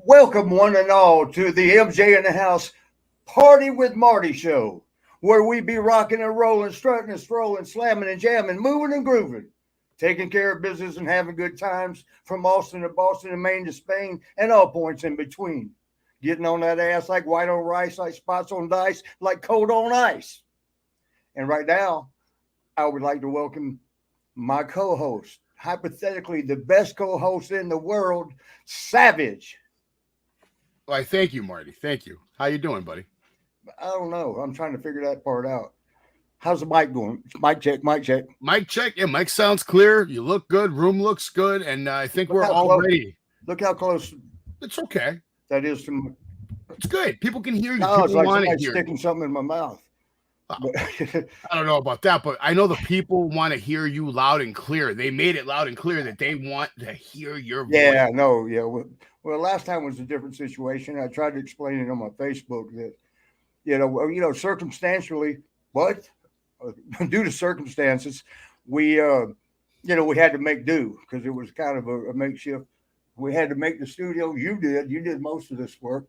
Welcome, one and all, to the MJ in the House Party with Marty show, where we be rocking and rolling, strutting and strolling, slamming and jamming, moving and grooving, taking care of business and having good times from Austin to Boston and Maine to Spain and all points in between. Getting on that ass like white on rice, like spots on dice, like cold on ice. And right now, I would like to welcome my co-host, hypothetically the best co-host in the world, Savage. Why, thank you, Marty. Thank you. How you doing, buddy? I don't know. I'm trying to figure that part out. How's the mic going? Mic check, mic check. Mic check. Yeah, mic sounds clear. You look good. Room looks good. And I think we're all ready. Look how close. It's okay. That is to. It's good. People can hear you. No, people it's like want somebody to hear sticking something in my mouth. I don't know about that, but I know the people want to hear you loud and clear. They made it loud and clear that they want to hear your voice. Yeah, no, yeah. Well, last time was a different situation. I tried to explain it on my Facebook that, circumstantially, due to circumstances, we had to make do because it was kind of a makeshift. We had to make the studio. You did most of this work.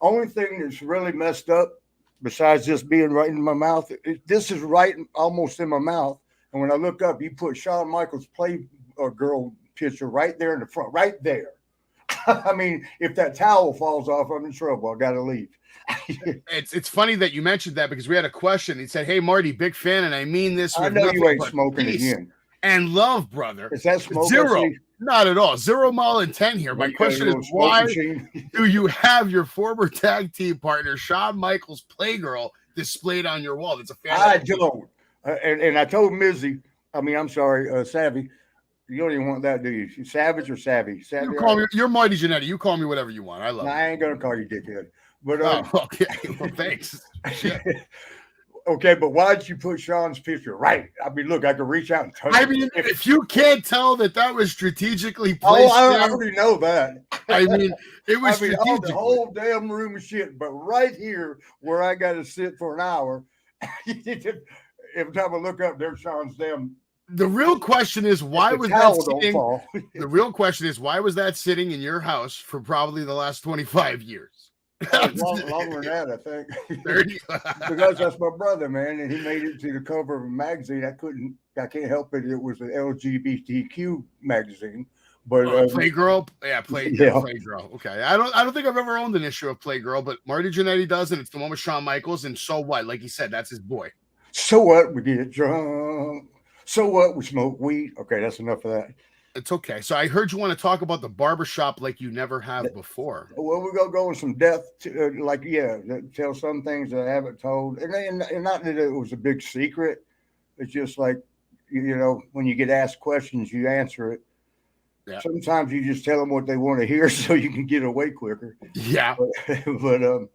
Only thing that's really messed up, besides just being right in my mouth, this is right almost in my mouth. And when I look up, you put Shawn Michaels' Playgirl picture right there in the front, right there. I mean, if that towel falls off, I'm in trouble. I got to leave. It's funny that you mentioned that because we had a question. He said, "Hey, Marty, big fan, and I mean this. I know you ain't smoking again. And love, brother. Is that smoke? Zero. Not at all. Zero mile intent here. My question is, why do you have your former tag team partner, Shawn Michaels' Playgirl, displayed on your wall? That's a fan. I don't. And I told Mizzy, Savvy, you don't even want that, do you? Savage or Savvy? You call me, you're Marty Jannetty. You call me whatever you want. I love you. I ain't going to call you dickhead. But, okay. Well, thanks. Okay, but why'd you put Shawn's picture? Right. I mean, look, I could reach out and touch it. I mean, if you can't tell that was strategically placed. I already know that. I mean, it was strategic. The whole damn room of shit, but right here where I got to sit for an hour, every time I look up, there's Shawn's damn. The real question is, why was that sitting? The real question is, why was that sitting in your house for probably the last 25 years? Longer than that, I think. Because that's my brother, man, and he made it to the cover of a magazine. I can't help it. It was an LGBTQ magazine. But Playgirl, Playgirl. Okay, I don't think I've ever owned an issue of Playgirl, but Marty Jannetty does, and it's the one with Shawn Michaels. And so what? Like he said, that's his boy. So what? We get drunk. So what? We smoke weed. Okay, that's enough of that. It's okay. So I heard you want to talk about the barbershop like you never have before. Well, we're going to go in some depth, tell some things that I haven't told. And not that it was a big secret. It's just like, when you get asked questions, you answer it. Yeah. Sometimes you just tell them what they want to hear so you can get away quicker. Yeah. But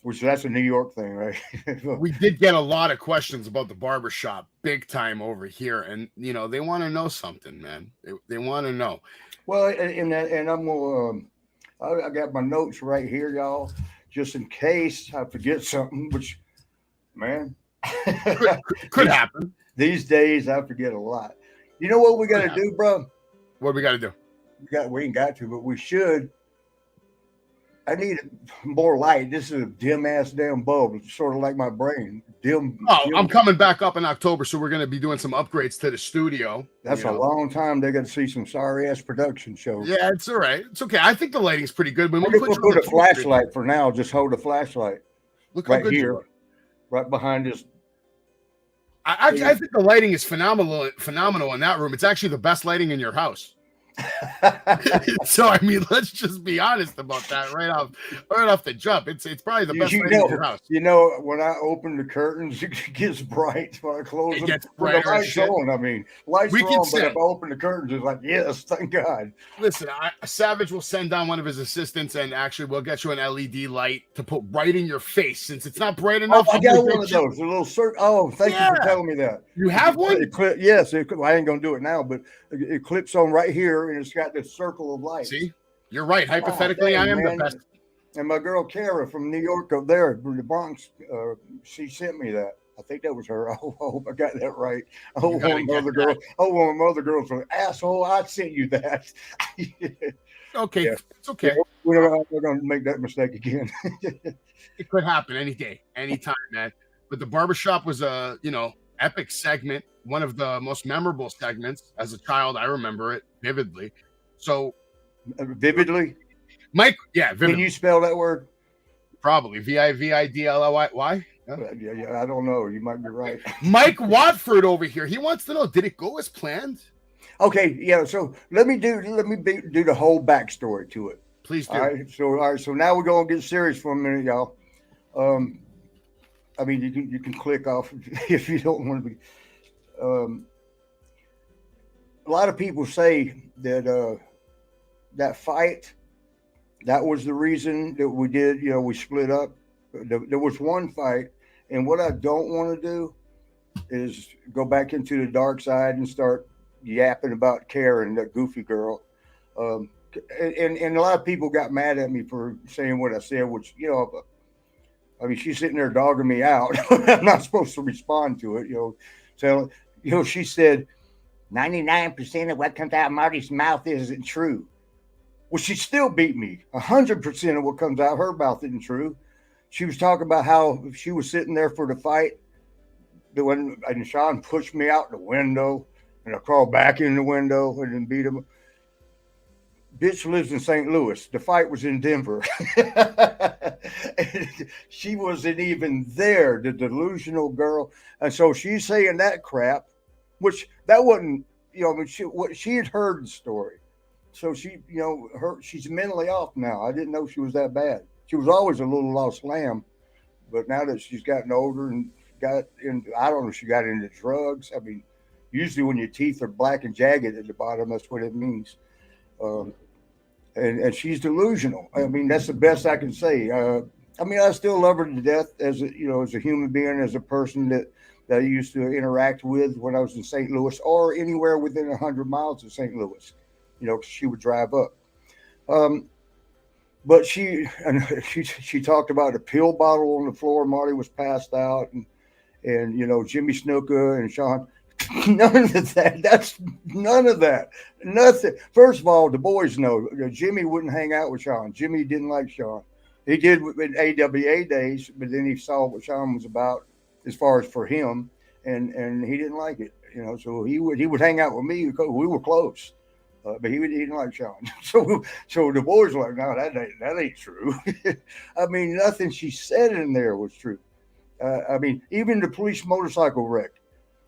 which that's a New York thing, right? We did get a lot of questions about the barbershop big time over here. And, they want to know something, man. They want to know. Well, and I'm going to, I got my notes right here, y'all, just in case I forget something, which, man. could happen. These days, I forget a lot. You know what we got to do, bro? What we got to do? We ain't got to, but we should. I need more light. This is a dim-ass damn bulb. It's sort of like my brain. Dim. I'm coming back up in October, so we're going to be doing some upgrades to the studio. That's a long time. They got to see some sorry-ass production shows. Yeah, it's all right. It's okay. I think the lighting's pretty good. When we put a flashlight for now. Just hold a flashlight. Look right here, right behind this. I think the lighting is phenomenal in that room. It's actually the best lighting in your house. So I mean, let's just be honest about that right off the jump. It's probably the best lighting in your house. When I open the curtains, it gets bright. When I close them, when the lights on. I mean, lights are on, but if I open the curtains, it's like, yes, thank God. Listen, Savage will send down one of his assistants, and actually, we'll get you an LED light to put right in your face, since it's not bright enough. I got one of those, a little circle. Oh, thank you for telling me that. You have one? Yes, I ain't gonna do it now, but it clips on right here, and it's got this circle of light. See, you're right. Hypothetically, I am the best. And my girl Kara from New York up there, the Bronx, she sent me that. I think that was her. I hope I got that right. One of the girls was, asshole, I sent you that. Okay, yeah. It's okay. we're going to make that mistake again. It could happen any day, anytime, man. But the barbershop was a, epic segment, one of the most memorable segments. As a child, I remember it vividly. So Vividly? Mike, yeah, vividly. Can you spell that word? Probably Vividly. Why? Yeah, I don't know. You might be right. Mike Watford over here. He wants to know, did it go as planned? Okay, yeah. So let me do the whole backstory to it. Please do. All right. So now we're gonna get serious for a minute, y'all. I mean, you can click off if you don't want to be. A lot of people say that that fight, that was the reason that we did. We split up. There was one fight, and what I don't want to do is go back into the dark side and start yapping about Karen, that goofy girl. And a lot of people got mad at me for saying what I said, which, I mean, she's sitting there dogging me out. I'm not supposed to respond to it, So, she said 99% of what comes out of Marty's mouth isn't true. Well, she still beat me. 100% of what comes out of her mouth isn't true. She was talking about how she was sitting there for the fight. And Sean pushed me out the window, and I crawled back in the window and then beat him. Bitch lives in St. Louis. The fight was in Denver. She wasn't even there, the delusional girl. And so she's saying that crap, which that wasn't, she had heard the story. So she, she's mentally off now. I didn't know she was that bad. She was always a little lost lamb, but now that she's gotten older and got in, I don't know if she got into drugs. I mean, usually when your teeth are black and jagged at the bottom, that's what it means. And she's delusional. I mean, that's the best I can say. I mean, I still love her to death as a human being, as a person that I used to interact with when I was in St. Louis or anywhere within 100 miles of St. Louis. She would drive up. But she talked about a pill bottle on the floor. Marty was passed out, and Jimmy Snuka and Sean. None of that. That's none of that. Nothing. First of all, the boys know Jimmy wouldn't hang out with Sean. Jimmy didn't like Sean. He did in AWA days, but then he saw what Sean was about as far as for him, and he didn't like it. So he would hang out with me because we were close. But he didn't like Sean. So the boys were like, no, that ain't true. I mean, nothing she said in there was true. I mean, even the police motorcycle wreck.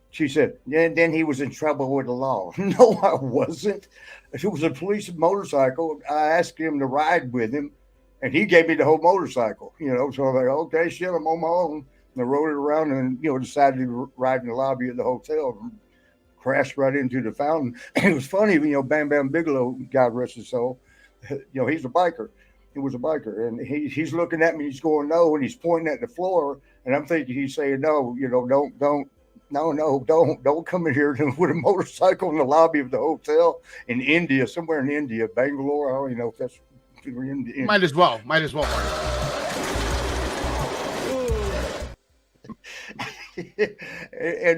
She said, and then he was in trouble with the law. No, I wasn't. If it was a police motorcycle, I asked him to ride with him, and he gave me the whole motorcycle. So I was like, okay, shit, I'm on my own. And I rode it around and, decided to ride in the lobby of the hotel. Crashed right into the fountain. It was funny, Bam Bam Bigelow, God rest his soul, he's a biker. He was a biker. And he's looking at me, he's going, no, and he's pointing at the floor. And I'm thinking he's saying, no, don't come in here with a motorcycle in the lobby of the hotel in India, somewhere in India, Bangalore. I don't even know if that's in India. Might as well. And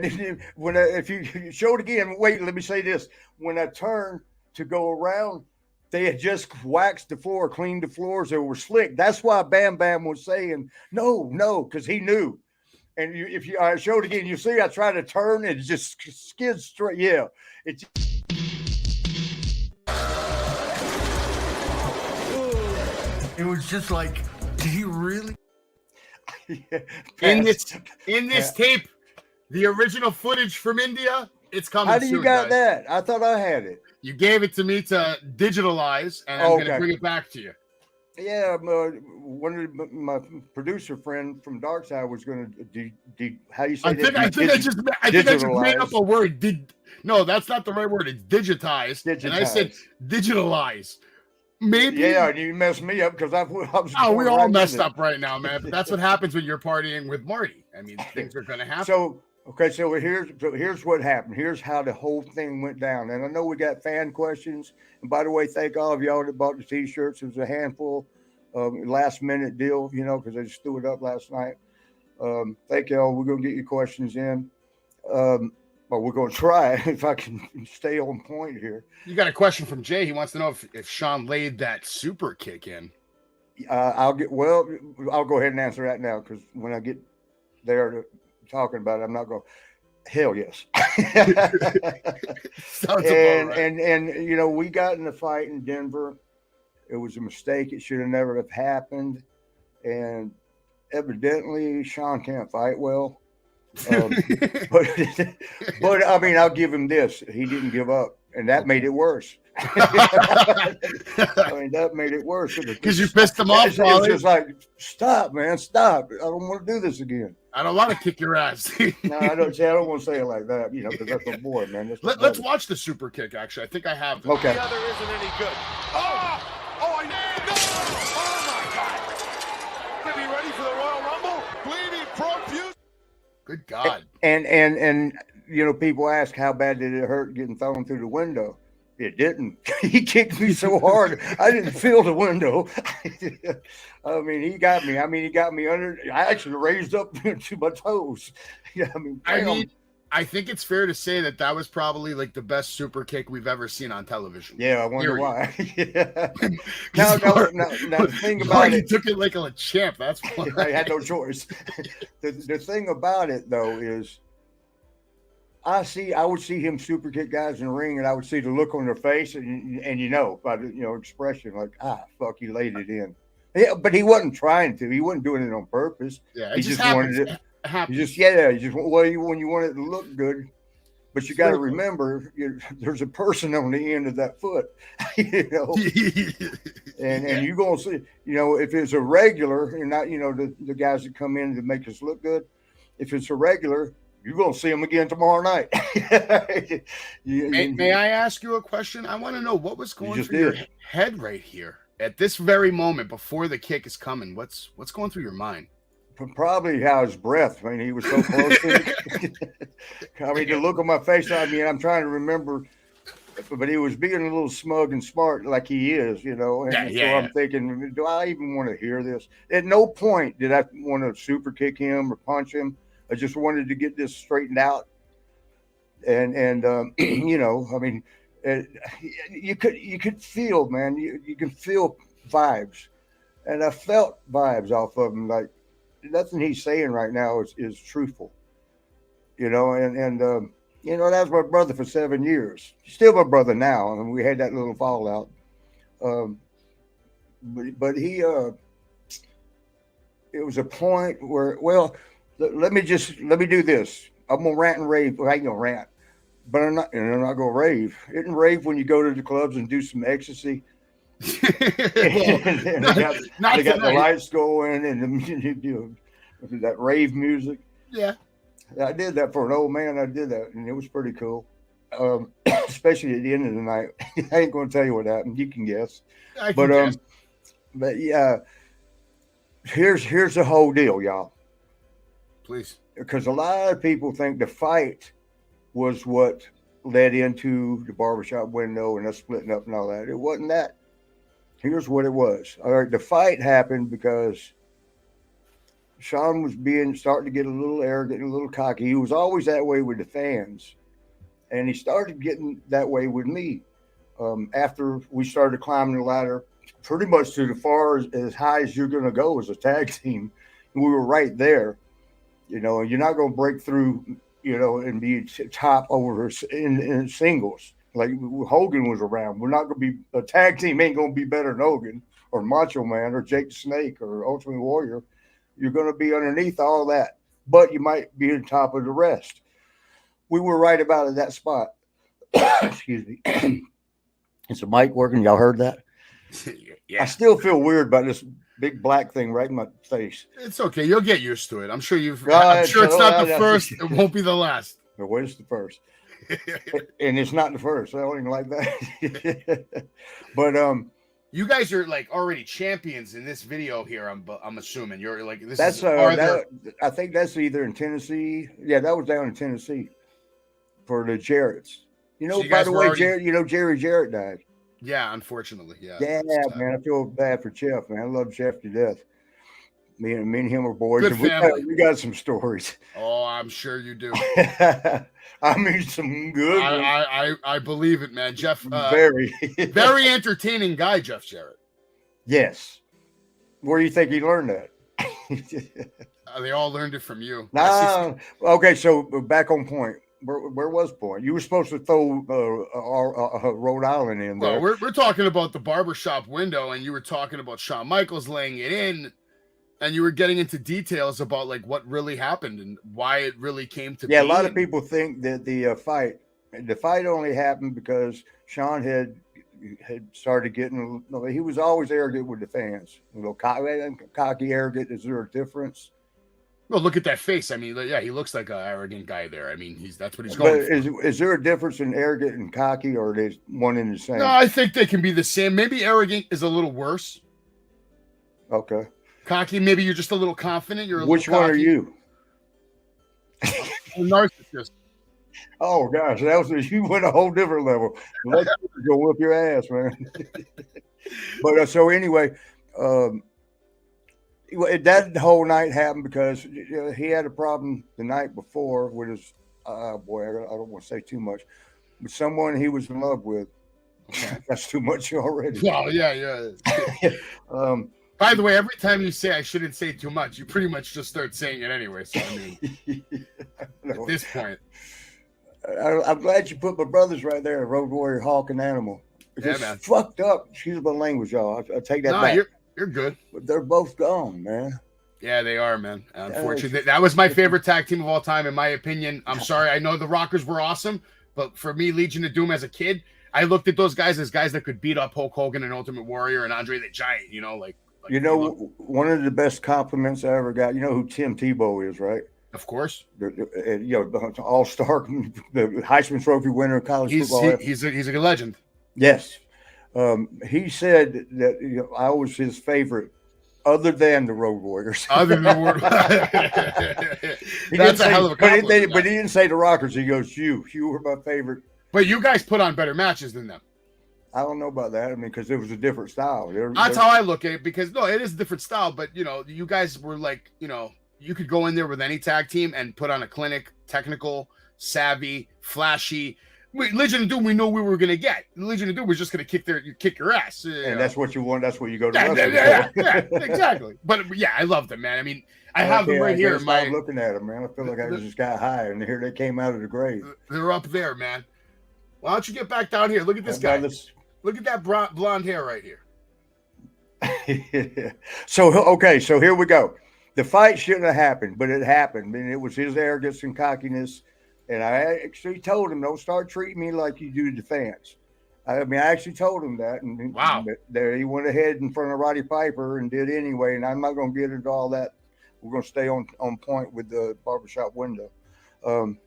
if you show it again, wait, let me say this. When I turned to go around, they had just waxed the floor, cleaned the floors. They were slick. That's why Bam Bam was saying, no, because he knew. And if I show it again, you see I try to turn and it just skids straight. Yeah. It was just like, did he really? Yeah, in this tape, the original footage from India, it's coming. How do you got that? I thought I had it. You gave it to me to digitalize, and I'm going to bring it back to you. Yeah, one of my producer friend from Darkside was going to how do you say that? I think I just made up a word. No, that's not the right word. It's digitized. And I said digitalize. Maybe. Yeah, and you messed me up because I was. Oh, we're all messed up right now, man. But that's what happens when you're partying with Marty. I mean, things are going to happen. So here's what happened. Here's how the whole thing went down. And I know we got fan questions. And by the way, thank all of y'all that bought the T-shirts. It was a handful, last minute deal, because I just threw it up last night. Thank y'all. We're gonna get your questions in. but we're going to try if I can stay on point here. You got a question from Jay. He wants to know if Sean laid that super kick in. I'll go ahead and answer that now, because when I get there to talking about it, I'm not going. Hell yes. Sounds about right. And you know, we got in a fight in Denver. It was a mistake. It should have never have happened. And evidently, Sean can't fight well. But I mean, I'll give him this. He didn't give up, and that made it worse. I mean, that made it worse because you pissed him off. It's just like, stop, man, stop! I don't want to do this again. I don't want to kick your ass. No, I don't want to say it like that, you know, because that's a boy, man. Let's watch the super kick. Actually, I think I have. Okay. The other isn't any good. Oh, no! Oh my God! To be ready for the Royal Rumble, bleeding profuse. Good God. And you know, people ask how bad did it hurt getting thrown through the window. It didn't. He kicked me so hard, I didn't feel the window. I mean, he got me. He got me under. I actually raised up to my toes. Yeah, I think it's fair to say that was probably like the best super kick we've ever seen on television. Yeah, I wonder why. Yeah. Now, the thing about it, took it like a champ. That's why. I had no choice. The thing about it, though, is I would see him super kick guys in the ring, and I would see the look on their face, and you know, by the expression, like, fuck, he laid it in. Yeah, but he wasn't trying to. He wasn't doing it on purpose. Yeah, he just wanted it. When you want it to look good, but you got to remember, there's a person on the end of that foot, you know, and you're gonna see, you know, if it's a regular, and not, you know, the guys that come in to make us look good. If it's a regular, you're gonna see them again tomorrow night. May I ask you a question? I want to know what was going through your head right here at this very moment before the kick is coming. What's going through your mind? Probably how his breath. I mean, he was so close to me. I mean, the look on my face. I mean, I'm trying to remember, but he was being a little smug and smart, like he is, you know. And I'm thinking, do I even want to hear this? At no point did I want to super kick him or punch him. I just wanted to get this straightened out. And you know, I mean, you could feel, man. You can feel vibes, and I felt vibes off of him, like. Nothing he's saying right now is truthful, you know, and you know, that was my brother for 7 years. He's still my brother now, and we had that little fallout. But he, it was a point where, well, let me do this. I'm gonna rant and rave. Well, I ain't gonna rant, but I'm not gonna rave. Isn't rave when you go to the clubs and do some ecstasy? They got the lights going and that rave music. Yeah, I did that for an old man. I did that, and it was pretty cool. Especially at the end of the night. I ain't going to tell you what happened. You can guess. But yeah, here's the whole deal, y'all. Please, because a lot of people think the fight was what led into the barbershop window and us splitting up and all that. It wasn't that. Here's what it was. All right, the fight happened because Sean was starting to get a little arrogant and a little cocky. He was always that way with the fans, and he started getting that way with me. After we started climbing the ladder, pretty much to as high as you're going to go as a tag team, and we were right there. You know, you're not going to break through, you know, and be top over in singles. Like Hogan was around. We're not going to be a tag team. Ain't going to be better than Hogan or Macho Man or Jake the Snake or Ultimate Warrior. You're going to be underneath all that, but you might be on top of the rest. We were right about at that spot. Excuse me. Is the mic working? Y'all heard that? Yeah. I still feel weird about this big black thing right in my face. It's okay. You'll get used to it. I'm sure I'm sure it's not the first. It won't be the last. But what is the first? And it's not the first. I don't even like that. But you guys are like already champions in this video here. I'm assuming you're like this. That's I think that's either in Tennessee. Yeah, that was down in Tennessee for the Jarretts. You know, so by the way, Jarrett. You know, Jerry Jarrett died. Yeah, unfortunately. Yeah. Yeah, man. I feel bad for Jeff, man. I love Jeff to death. Me and him are boys. Good And family. we got some stories. Oh, I'm sure you do. I mean, some good ones. I believe it, man. Jeff, Very. very entertaining guy, Jeff Jarrett. Yes. Where do you think he learned that? They all learned it from you. Nah. Okay, so back on point. Where was point? You were supposed to throw Rhode Island in there. Well, we're talking about the barbershop window, and you were talking about Shawn Michaels laying it in, and you were getting into details about like what really happened and why it really came to be. Yeah, a lot of people think that the fight only happened because Shawn had started getting. He was always arrogant with the fans. A little cocky, arrogant. Is there a difference? Well, look at that face. I mean, yeah, he looks like an arrogant guy there. I mean, that's what he's going for. Is there a difference in arrogant and cocky, or are they one and the same? No, I think they can be the same. Maybe arrogant is a little worse. Okay. Cocky, maybe you're just a little confident. Which one are you? A narcissist. Oh gosh, you went a whole different level. Let's go whip your ass, man. But so anyway, that whole night happened because he had a problem the night before with his. Boy, I don't want to say too much, but someone he was in love with. That's too much already. Oh yeah. By the way, every time you say I shouldn't say too much, you pretty much just start saying it anyway. So I mean, at this point. I'm glad you put my brothers right there, Road Warrior, Hawk, and Animal. It's just man. Fucked up. Excuse my language, y'all. I'll take that back. You're good. But they're both gone, man. Yeah, they are, man. Unfortunately, that was my favorite tag team of all time, in my opinion. I'm sorry. I know the Rockers were awesome, but for me, Legion of Doom as a kid, I looked at those guys as guys that could beat up Hulk Hogan and Ultimate Warrior and Andre the Giant, one of the best compliments I ever got, you know who Tim Tebow is, right? Of course. The all-star, the Heisman Trophy winner of college football. He's a legend. Yes. He said that I was his favorite other than the Road Warriors. Other than the Road That's a hell of a compliment. But he didn't say the Rockers. He goes, you were my favorite. But you guys put on better matches than them. I don't know about that. I mean, because it was a different style. That's how I look at it, because no, it is a different style, but you guys were like, you could go in there with any tag team and put on a clinic, technical, savvy, flashy. Legion of Doom, we know we were going to get. Legion of Doom was just going to kick your ass. And that's what you want. That's what you go to. Yeah, exactly. But yeah, I love them, man. I mean, I have them right here. I'm looking at them, man. I feel like I just got high, and here they came out of the grave. They're up there, man. Why don't you get back down here? Look at this guy. Look at that blonde hair right here. So here we go. The fight shouldn't have happened, but it happened. I mean, it was his arrogance and cockiness. And I actually told him, don't start treating me like you do the fans. I actually told him that. And wow. He went ahead in front of Roddy Piper and did anyway. And I'm not going to get into all that. We're going to stay on point with the barbershop window. And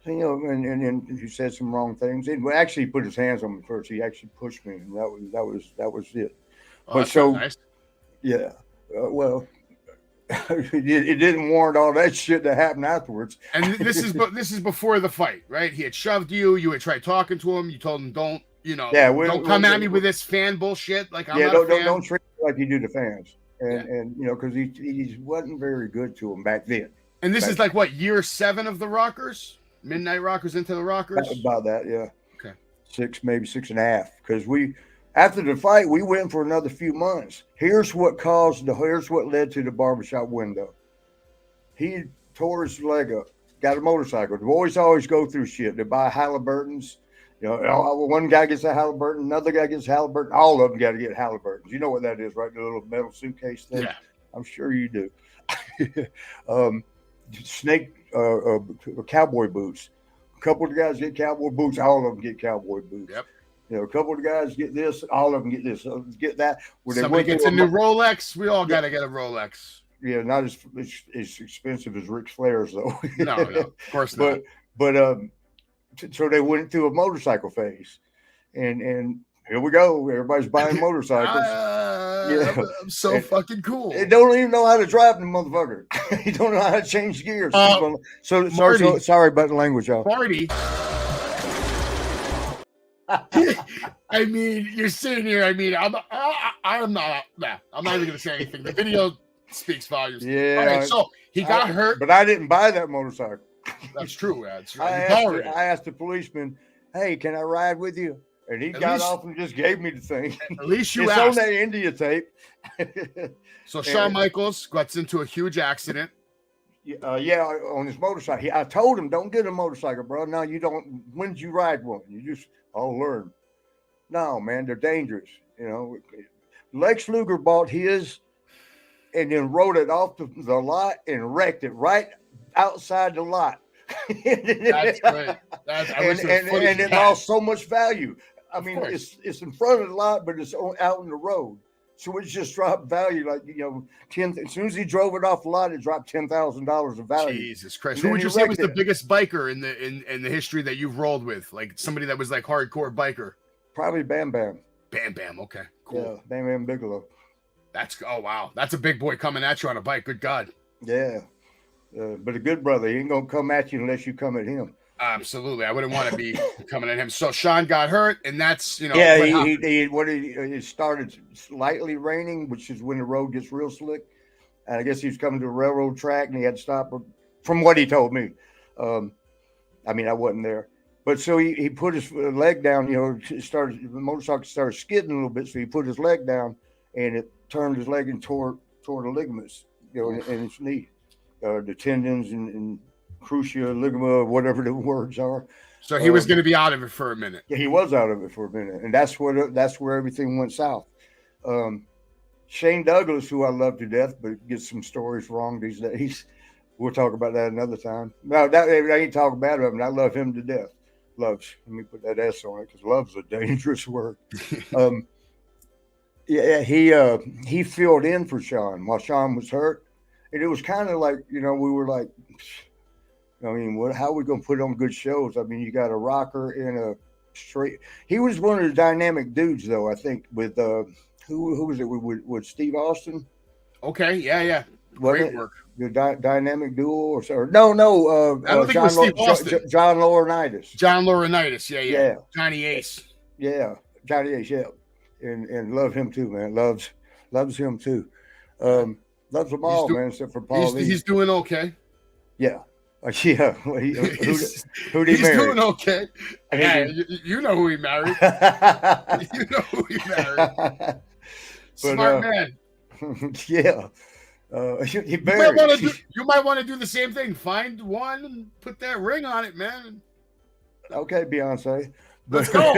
he said some wrong things. And actually put his hands on me first. He actually pushed me. And that was it. Oh, but so nice. Yeah. Well, it didn't warrant all that shit to happen afterwards. And this is before the fight, right? He had shoved you. You had tried talking to him. You told him, don't come at me with this fan bullshit. Like, I'm not a fan. Don't treat me like you do the fans. And because he wasn't very good to him back then. And this is like what, year 7 of the Rockers? Midnight Rockers into the Rockers? About that, yeah. Okay. 6, maybe 6.5. Because after the fight, we went for another few months. Here's what led to the barbershop window. He tore his leg up, got a motorcycle. The boys always go through shit. They buy Halliburtons. One guy gets a Halliburton, another guy gets a Halliburton. All of them got to get Halliburtons. You know what that is, right? The little metal suitcase thing. Yeah. I'm sure you do. Cowboy boots. A couple of the guys get cowboy boots. All of them get cowboy boots. Yep. A couple of the guys get this, all of them get this, get that. Somebody gets a new Rolex. We all got to get a Rolex. Yeah, not as expensive as Ric Flair's, though. No, of course not. But so they went through a motorcycle phase, and here we go. Everybody's buying motorcycles. I'm so fucking cool. They don't even know how to drive the motherfucker. They don't know how to change gears. Sorry about the language, y'all. Marty. I mean, you're sitting here. I mean, I'm not even going to say anything. The video Speaks volumes. Yeah. All right, so he got hurt. But I didn't buy that motorcycle. That's true. That's I right. asked the policeman, "Hey, can I ride with you?" And he got off and just gave me the thing. At least you it's asked. on that India tape. So Shawn Michaels gets into a huge accident. Yeah, on his motorcycle. I told him, "Don't get a motorcycle, bro. No, you don't. When did you ride one? You just, I'll learn." No, man, they're dangerous. You know, Lex Luger bought his and then rode it off the lot and wrecked it right outside the lot. That's great. And it lost so much value. I mean, it's in front of the lot, but it's out in the road. So it just dropped value, like, you know, as soon as he drove it off the lot, it dropped $10,000 of value. Jesus Christ! Who would you say was the biggest biker in the history that you've rolled with? Like somebody that was like hardcore biker. Probably Bam Bam. Bam Bam. Okay, cool. Yeah, Bam Bam Bigelow. Wow, that's a big boy coming at you on a bike. Good God. Yeah, but a good brother. He ain't gonna come at you unless you come at him. Absolutely, I wouldn't want to be coming at him. So Shawn got hurt, and that's, you know. Yeah, it started slightly raining, which is when the road gets real slick. And I guess he was coming to a railroad track, and he had to stop. From what he told me, I mean, I wasn't there, but so he put his leg down. You know, the motorcycle started skidding a little bit, so he put his leg down, and it turned his leg and tore the ligaments, you know, in his knee, the tendons and crucia ligament, whatever the words are. So he was going to be out of it for a minute. Yeah, he was out of it for a minute, and that's where everything went south. Shane Douglas, who I love to death, but gets some stories wrong these days. We'll talk about that another time. No, I ain't talking bad of him. I love him to death. Loves. Let me put that S on it because love's a dangerous word. Yeah, he filled in for Shawn while Shawn was hurt, and it was kind of like, you know, we were like, I mean, how are we going to put on good shows? I mean, you got a rocker and a straight. He was one of the dynamic dudes, though, I think, with who was it with Steve Austin? Okay, yeah. Great work. The dynamic duo or no. I don't think it was Steve Austin. John Laurinaitis. John Laurinaitis, yeah. Johnny Ace. Yeah, Johnny Ace, yeah. And love him too, man. Loves him too. Loves them all, man, except for Paul Lee. He's doing okay. Yeah. Yeah, who'd he marry? He's doing okay. Yeah, you know who he married. You know who he married. Smart man. Yeah. You might want to do the same thing. Find one and put that ring on it, man. Okay, Beyonce. Let's go.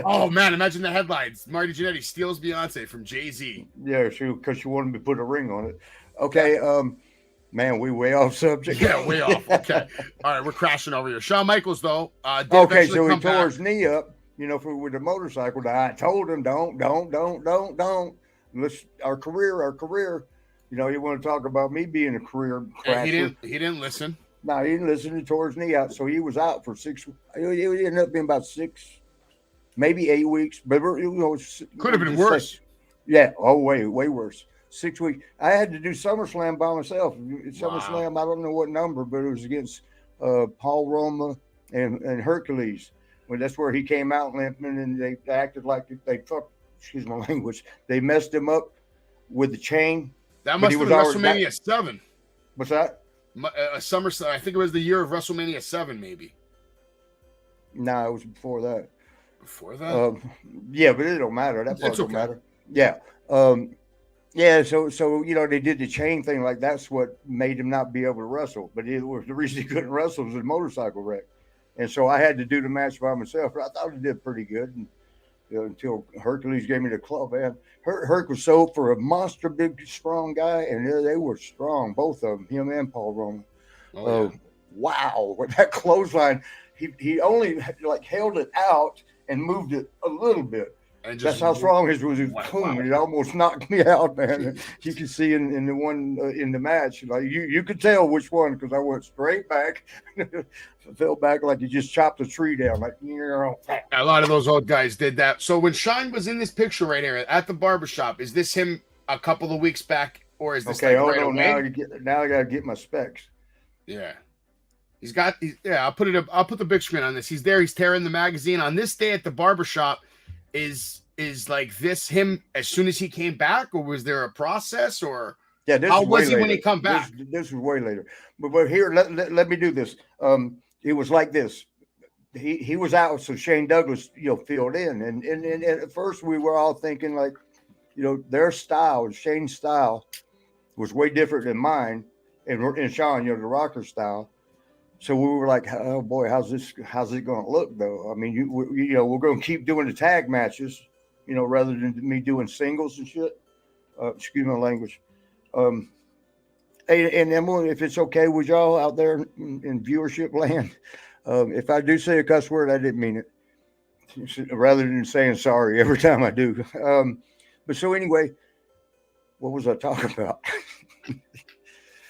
Oh, man, imagine the headlines. Marty Jannetty steals Beyonce from Jay-Z. Yeah, because she wanted me to put a ring on it. Okay, man, we way off subject. Yeah, way off. Okay. All right, we're crashing over here. Shawn Michaels, though. Okay, so he tore his knee up, you know, with the motorcycle. I told him, don't. Our career. You know, you want to talk about me being a career crasher. He didn't listen. No, he didn't listen. He tore his knee out. So he was out for 6 weeks. He ended up being about 6, maybe 8 weeks. But, you know, could have been worse. Yeah. Oh, way worse. 6 weeks. I had to do SummerSlam by myself. SummerSlam, I don't know what number, but it was against Paul Roma and Hercules. Well, that's where he came out limping, and they acted like excuse my language. They messed him up with the chain. That must have been WrestleMania 7. What's that? SummerSlam. I think it was the year of WrestleMania 7, maybe. No, it was before that. Before that? Yeah, but it don't matter. That part don't matter. Yeah. Yeah, so you know, they did the chain thing, like that's what made him not be able to wrestle. But it was the reason he couldn't wrestle was a motorcycle wreck. And so I had to do the match by myself. I thought he did pretty good. And, until Hercules gave me the club, man. Herc was sold for a monster, big, strong guy, and they were strong, both of them, him and Paul Roma. Oh, yeah. Wow, with that clothesline, he only like held it out and moved it a little bit. That's how strong his was. Wow. It almost knocked me out, man. You can see in the one in the match, like you could tell which one because I went straight back, fell back like you just chopped a tree down. Like a lot of those old guys did that. So when Shawn was in this picture right here at the barbershop, is this him a couple of weeks back, or is this okay? Like hold right on, away? Now I gotta get my specs. Yeah. I'll put the big screen on this. He's there. He's tearing the magazine on this day at the barbershop. Is like this him as soon as he came back, or was there a process, or Yeah, this How is was way he when later. he come back? This was way later. But here, let me do this. It was like this. He was out, so Shane Douglas, filled in, and at first we were all thinking like, their style, Shane's style, was way different than mine, and Sean, the rocker style. So we were like, oh boy, how's it going to look though? I mean, we're going to keep doing the tag matches, rather than me doing singles and shit. Excuse my language. And Emily, if it's okay with y'all out there in viewership land, if I do say a cuss word, I didn't mean it. Rather than saying sorry every time I do. But so anyway, what was I talking about?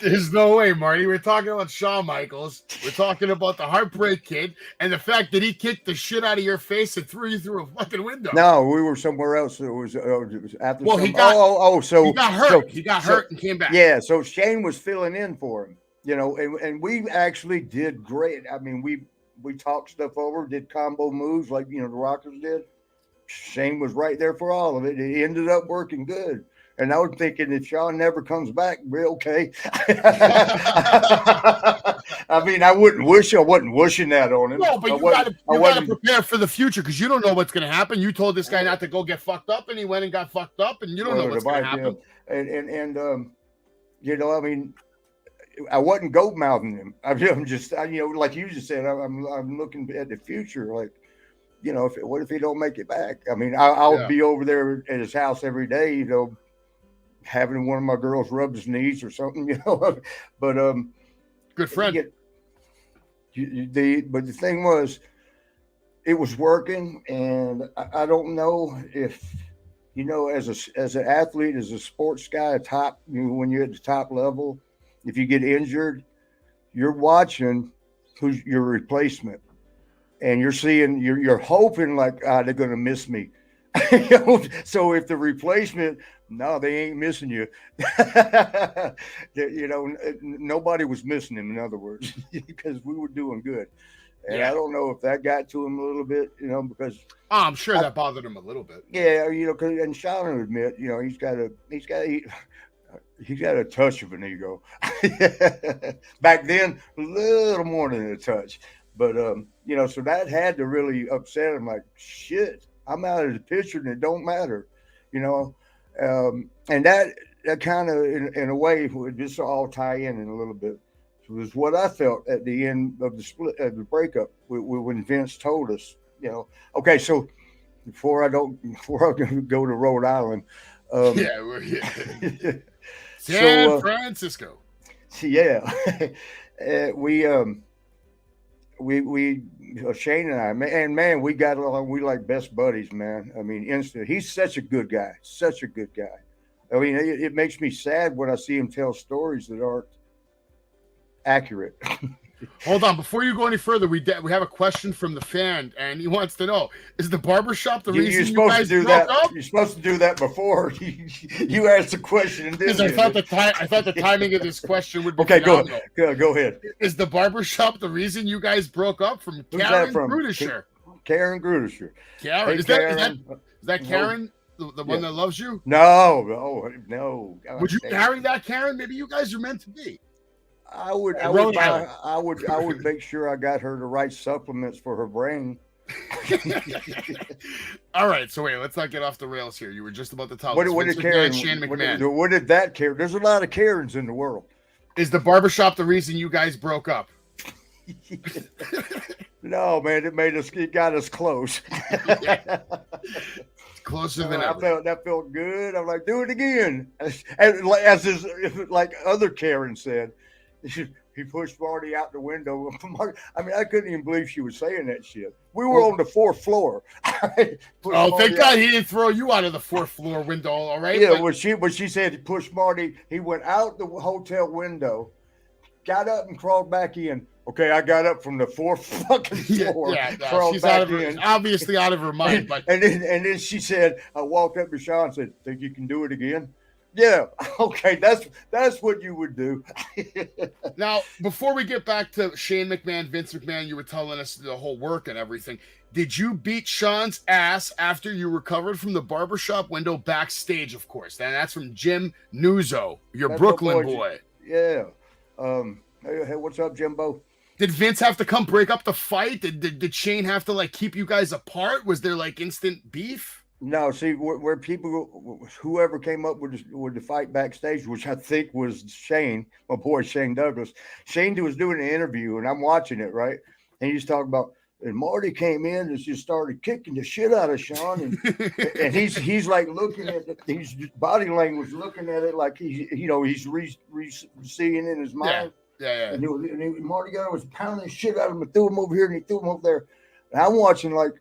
There's no way, Marty. We're talking about Shawn Michaels. We're talking about the Heartbreak Kid and the fact that he kicked the shit out of your face and threw you through a fucking window. No, we were somewhere else. It was after. Well, he got hurt. He got hurt and came back. Yeah, so Shane was filling in for him, and we actually did great. I mean, we talked stuff over, did combo moves like the Rockers did. Shane was right there for all of it. It ended up working good. And I was thinking, if Sean never comes back, we're okay. I mean, I wasn't wishing that on him. No, but you got to prepare for the future because you don't know what's going to happen. You told this guy not to go get fucked up, and he went and got fucked up, and you don't know what's going to happen. And I mean, I wasn't goat mouthing him. I'm just, like you just said, I'm looking at the future, like. What if he don't make it back? I mean, I'll be over there at his house every day, having one of my girls rub his knees or something, But good friend. But the thing was, it was working, and I don't know if as an athlete, as a sports guy, when you're at the top level, if you get injured, you're watching who's your replacement. And you're seeing, you're hoping like, they're going to miss me. So if the replacement, no, they ain't missing you. Nobody was missing him, in other words, because we were doing good. And I don't know if that got to him a little bit, because I'm sure that bothered him a little bit. Yeah, and Sean will admit, he's got a touch of an ego. Back then, a little more than a touch. But, so that had to really upset him. Like, shit, I'm out of the picture and it don't matter, and that kind of, in a way, would just all tie in a little bit. It was what I felt at the end of the split, of the breakup, when Vince told us, okay, so before I go to Rhode Island. San Francisco. Yeah. We Shane and I, man, we got along. We like best buddies, man. I mean, instant. He's such a good guy. I mean, it makes me sad when I see him tell stories that aren't accurate. Hold on, before you go any further, we have a question from the fan, and he wants to know: is the barbershop the reason you guys broke up? You're supposed to do that before you asked the question. Because I thought the timing of this question would be okay. phenomenal. Go ahead. Is the barbershop the reason you guys broke up? From Karen Grudisher. Karen Grudisher. Karen, hey, is that Karen, the one that loves you? No. Would you marry that Karen? Maybe you guys are meant to be. I would make sure I got her the right supplements for her brain. All right, so wait, let's not get off the rails here. You were just about to tell us. What did Karen? Shane McMahon? What did that Karen? There's a lot of Karens in the world. Is the barbershop the reason you guys broke up? No, man, it got us close. Closer than ever. That felt good. I'm like, do it again. As like other Karen said. He pushed Marty out the window. I mean, I couldn't even believe she was saying that shit. We were on the 4th floor. Thank God he didn't throw you out of the 4th floor window. All right. Yeah, when she said he pushed Marty, he went out the hotel window, got up and crawled back in. Okay, I got up from the 4th fucking floor. She's obviously out of her mind. But and then she said, I walked up to Sean and said, "Think you can do it again?" Yeah. Okay. That's what you would do. Now, before we get back to Shane McMahon, Vince McMahon, you were telling us the whole work and everything. Did you beat Sean's ass after you recovered from the barbershop window backstage, of course? And that's from Jim Nuzzo, your That's Brooklyn my boy. Yeah. Hey, what's up, Jimbo? Did Vince have to come break up the fight? Did Shane have to like keep you guys apart? Was there like instant beef? No, see where people, whoever came up with the fight backstage, which I think was Shane, my boy Shane Douglas. Shane was doing an interview, and I'm watching it, right? And he's talking about, and Marty came in and just started kicking the shit out of Sean, and he's like looking at it, his body language, looking at it like he's seeing in his mind. Yeah. And Marty was pounding the shit out of him and threw him over here and he threw him over there. And I'm watching like,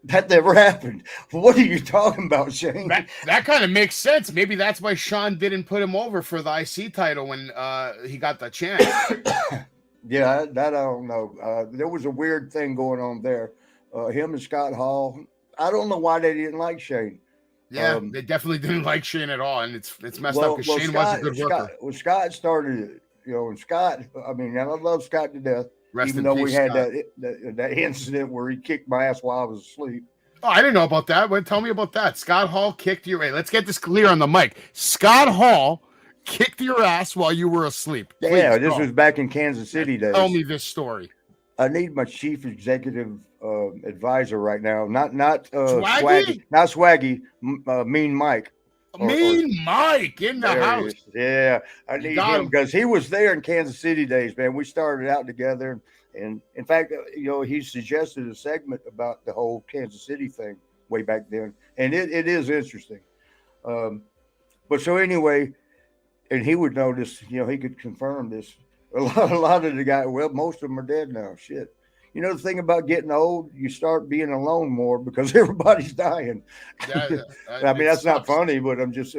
that never happened. What are you talking about, Shane? That kind of makes sense. Maybe that's why Sean didn't put him over for the IC title when he got the chance. Yeah, that I don't know. There was a weird thing going on there. Him and Scott Hall. I don't know why they didn't like Shane. Yeah, they definitely didn't like Shane at all, and it's messed up because Shane was a good worker. Scott started, and Scott. I mean, I love Scott to death. Rest even in though peace, we had Scott. that incident where he kicked my ass while I was asleep. Oh, I didn't know about that. Tell me about that. Scott Hall kicked your ass. Let's get this clear on the mic. Scott Hall kicked your ass while you were asleep. Please, this was back in Kansas City days. Tell me this story. I need my chief executive advisor right now. Not Swaggy? Not Swaggy. Mean Mike. Mike in the house. Yeah, I need him because he was there in Kansas City days, man. We started out together, and in fact, he suggested a segment about the whole Kansas City thing way back then, and it is interesting. But so anyway, and he would know this. He could confirm this. A lot of the guys. Well, most of them are dead now. Shit. The thing about getting old, you start being alone more because everybody's dying. Yeah, I mean, that's not funny, but I'm just,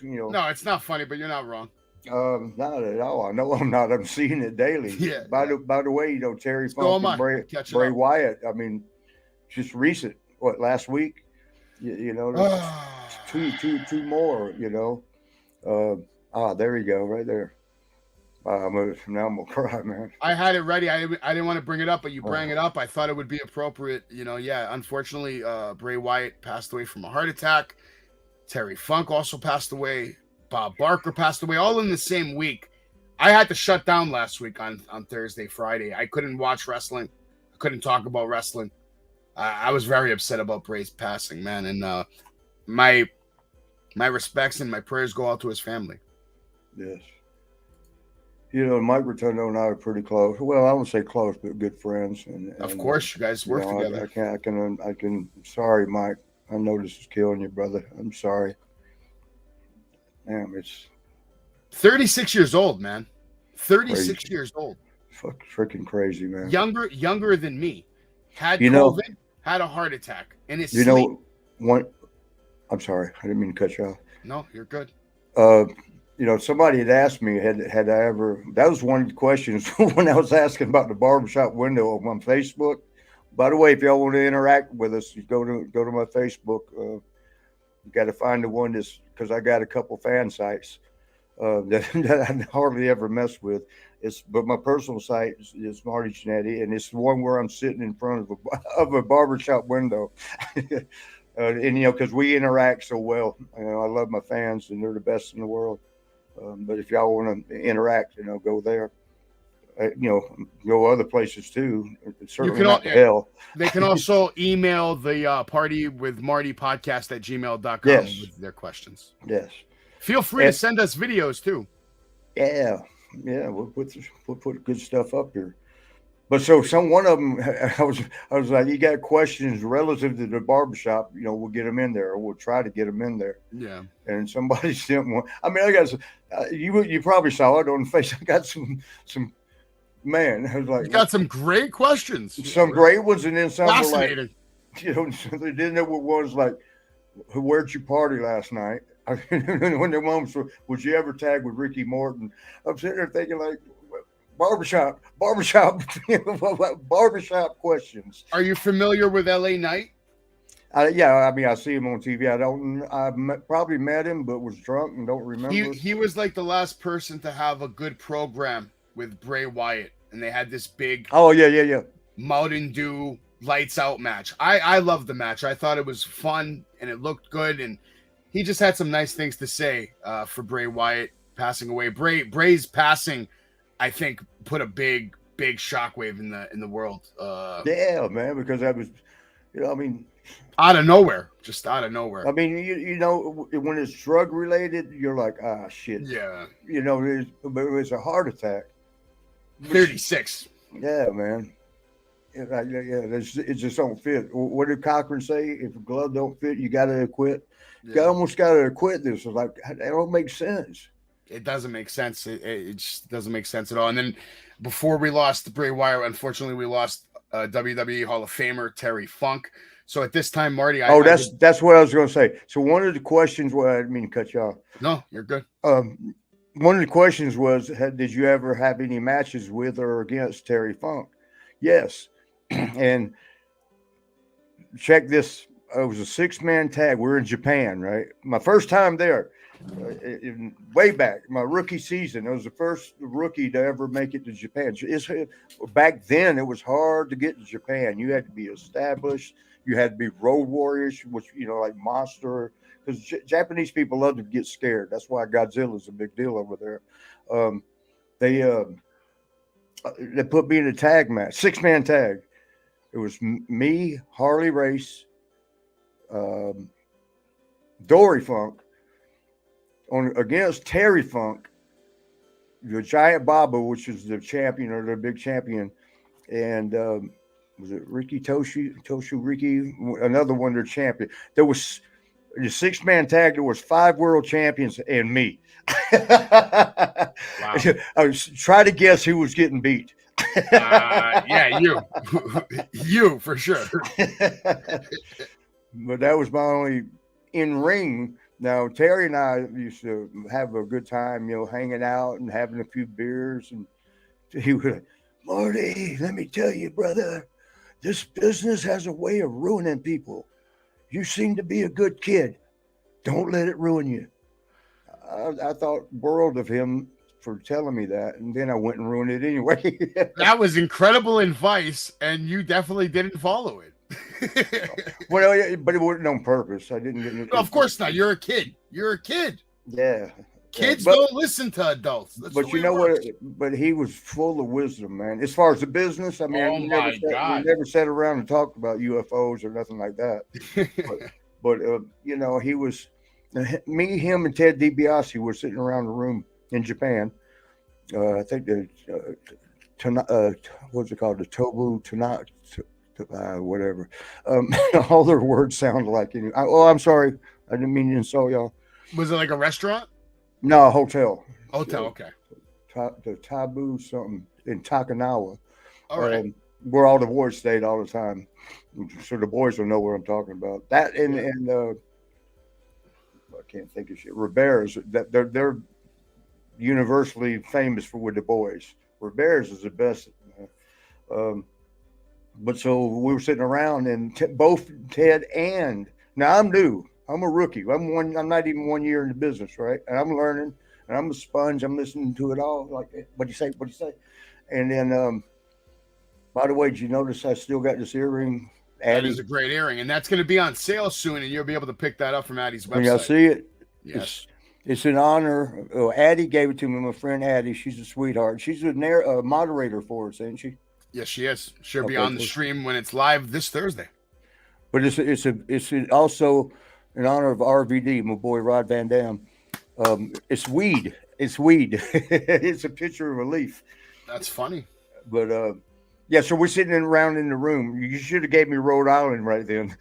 No, it's not funny, but you're not wrong. Not at all. I know I'm not. I'm seeing it daily. Yeah. By the way, Terry Funk and Bray Wyatt. I mean, just recent. What, last week? Two more. There we go, right there. Now I'm gonna cry, man. I had it ready. I didn't want to bring it up, but you bring it up. I thought it would be appropriate. Unfortunately, Bray Wyatt passed away from a heart attack. Terry Funk also passed away. Bob Barker passed away, all in the same week. I had to shut down last week on Thursday, Friday. I couldn't watch wrestling. I couldn't talk about wrestling. I was very upset about Bray's passing, man. And my respects and my prayers go out to his family. Yes. Mike Rotundo and I are pretty close. Well, I won't say close, but good friends. And of course, you guys work together. I can. Sorry, Mike. I know this is killing you, brother. I'm sorry. Damn, it's 36 years old, man. 36 years old. Freaking crazy, man. Younger than me. Had COVID, had a heart attack in his sleep. I'm sorry. I didn't mean to cut you off. No, you're good. Somebody had asked me, had I ever, that was one of the questions when I was asking about the barbershop window on Facebook. By the way, if y'all want to interact with us, you go to my Facebook. You got to find the one because I got a couple fan sites that I hardly ever mess with. But my personal site is Marty Jannetty, and it's the one where I'm sitting in front of a barbershop window. Because we interact so well. I love my fans, and they're the best in the world. But if y'all want to interact, go there. Go other places too. It's certainly not hell. They can also email the Party With Marty podcast at gmail.com with their questions. Yes. Feel free to send us videos too. Yeah. We'll put good stuff up here. But so one of them, I was like, you got questions relative to the barbershop, we'll get them in there, or we'll try to get them in there. Yeah. And somebody sent one. I mean, I got you probably saw it on Facebook. I got some man. I was like, you got some great questions. Some great ones, and then some fascinating. They didn't know what was like. Where'd you party last night? When their moms were, would you ever tag with Ricky Morton? I'm sitting there thinking like. Barbershop questions. Are you familiar with LA Knight? I mean, I see him on TV. Probably met him, but was drunk and don't remember. He was like the last person to have a good program with Bray Wyatt, and they had this big Oh yeah. Mountain Dew lights out match. I loved the match. I thought it was fun and it looked good, and he just had some nice things to say for Bray Wyatt passing away. Bray's passing, I think, put a big shockwave in the world. Yeah, man, because that was, I mean, out of nowhere, just out of nowhere. I mean, when it's drug related, you're like, shit. Yeah. But it was a heart attack. 36. Yeah, man. It just don't fit. What did Cochran say? If a glove don't fit, you got to quit. Yeah. You almost got to quit this. It's like, that don't make sense. It doesn't make sense. It just doesn't make sense at all. And then before we lost Bray Wyatt, unfortunately, we lost WWE Hall of Famer Terry Funk. So at this time, Marty, that's what I was going to say. So one of the questions, well, I didn't mean to cut you off. No, you're good. One of the questions was, did you ever have any matches with or against Terry Funk? Yes. And check this. It was a 6-man tag. We're in Japan, right? My first time there, way back, my rookie season. I was the first rookie to ever make it to Japan. Back then, it was hard to get to Japan. You had to be established. You had to be road warriors, which, like Monster. Because Japanese people love to get scared. That's why Godzilla's a big deal over there. They put me in a tag match, 6-man tag. It was me, Harley Race, Dory Funk, against Terry Funk, the Giant Baba, which is the champion or the big champion, and was it Ricky Toshu Ricky, another one, their champion. There was the 6-man tag. There was 5 world champions and me. Wow. I was trying to guess who was getting beat. Yeah, you for sure. But that was my only in ring. Now Terry and I used to have a good time, hanging out and having a few beers, and he would, Marty, let me tell you, brother, this business has a way of ruining people. You seem to be a good kid. Don't let it ruin you. I thought world of him for telling me that, and then I went and ruined it anyway. That was incredible advice, and you definitely didn't follow it. Well, yeah, but it wasn't on purpose. I didn't get No, of course not. You're a kid. Yeah. Kids don't listen to adults. But you know what? But he was full of wisdom, man. As far as the business, I mean, we never sat around and talked about UFOs or nothing like that. but he was, me, him, and Ted DiBiase were sitting around the room in Japan. I think what's it called? The Tobu Tana, whatever. All their words sound like it. I'm sorry. I didn't mean to insult y'all. Was it like a restaurant? No, a hotel. Hotel, okay. The Tabu something in Takanawa. All right. Where all the boys stayed all the time. So the boys will know what I'm talking about. That and I can't think of shit. Rivera's, that they're universally famous for with the boys. Rivera's is the best. But so we were sitting around, and both Ted and now I'm new. I'm a rookie. I'm not even 1 year in the business, right? And I'm learning, and I'm a sponge. I'm listening to it all. Like, what'd you say? What'd you say? And then, by the way, did you notice I still got this earring? Addie? That is a great earring, and that's going to be on sale soon, and you'll be able to pick that up from Addie's website. When y'all see it, yes, it's an honor. Oh, Addie gave it to me. My friend Addie, she's a sweetheart. She's a moderator for us, ain't she? Yes, she is. She'll be on the stream when it's live this Thursday. But it's also in honor of RVD, my boy Rod Van Dam. It's weed. It's weed. It's a picture of a leaf. That's funny. But yeah, so we're sitting around in the room. You should have gave me Rhode Island right then,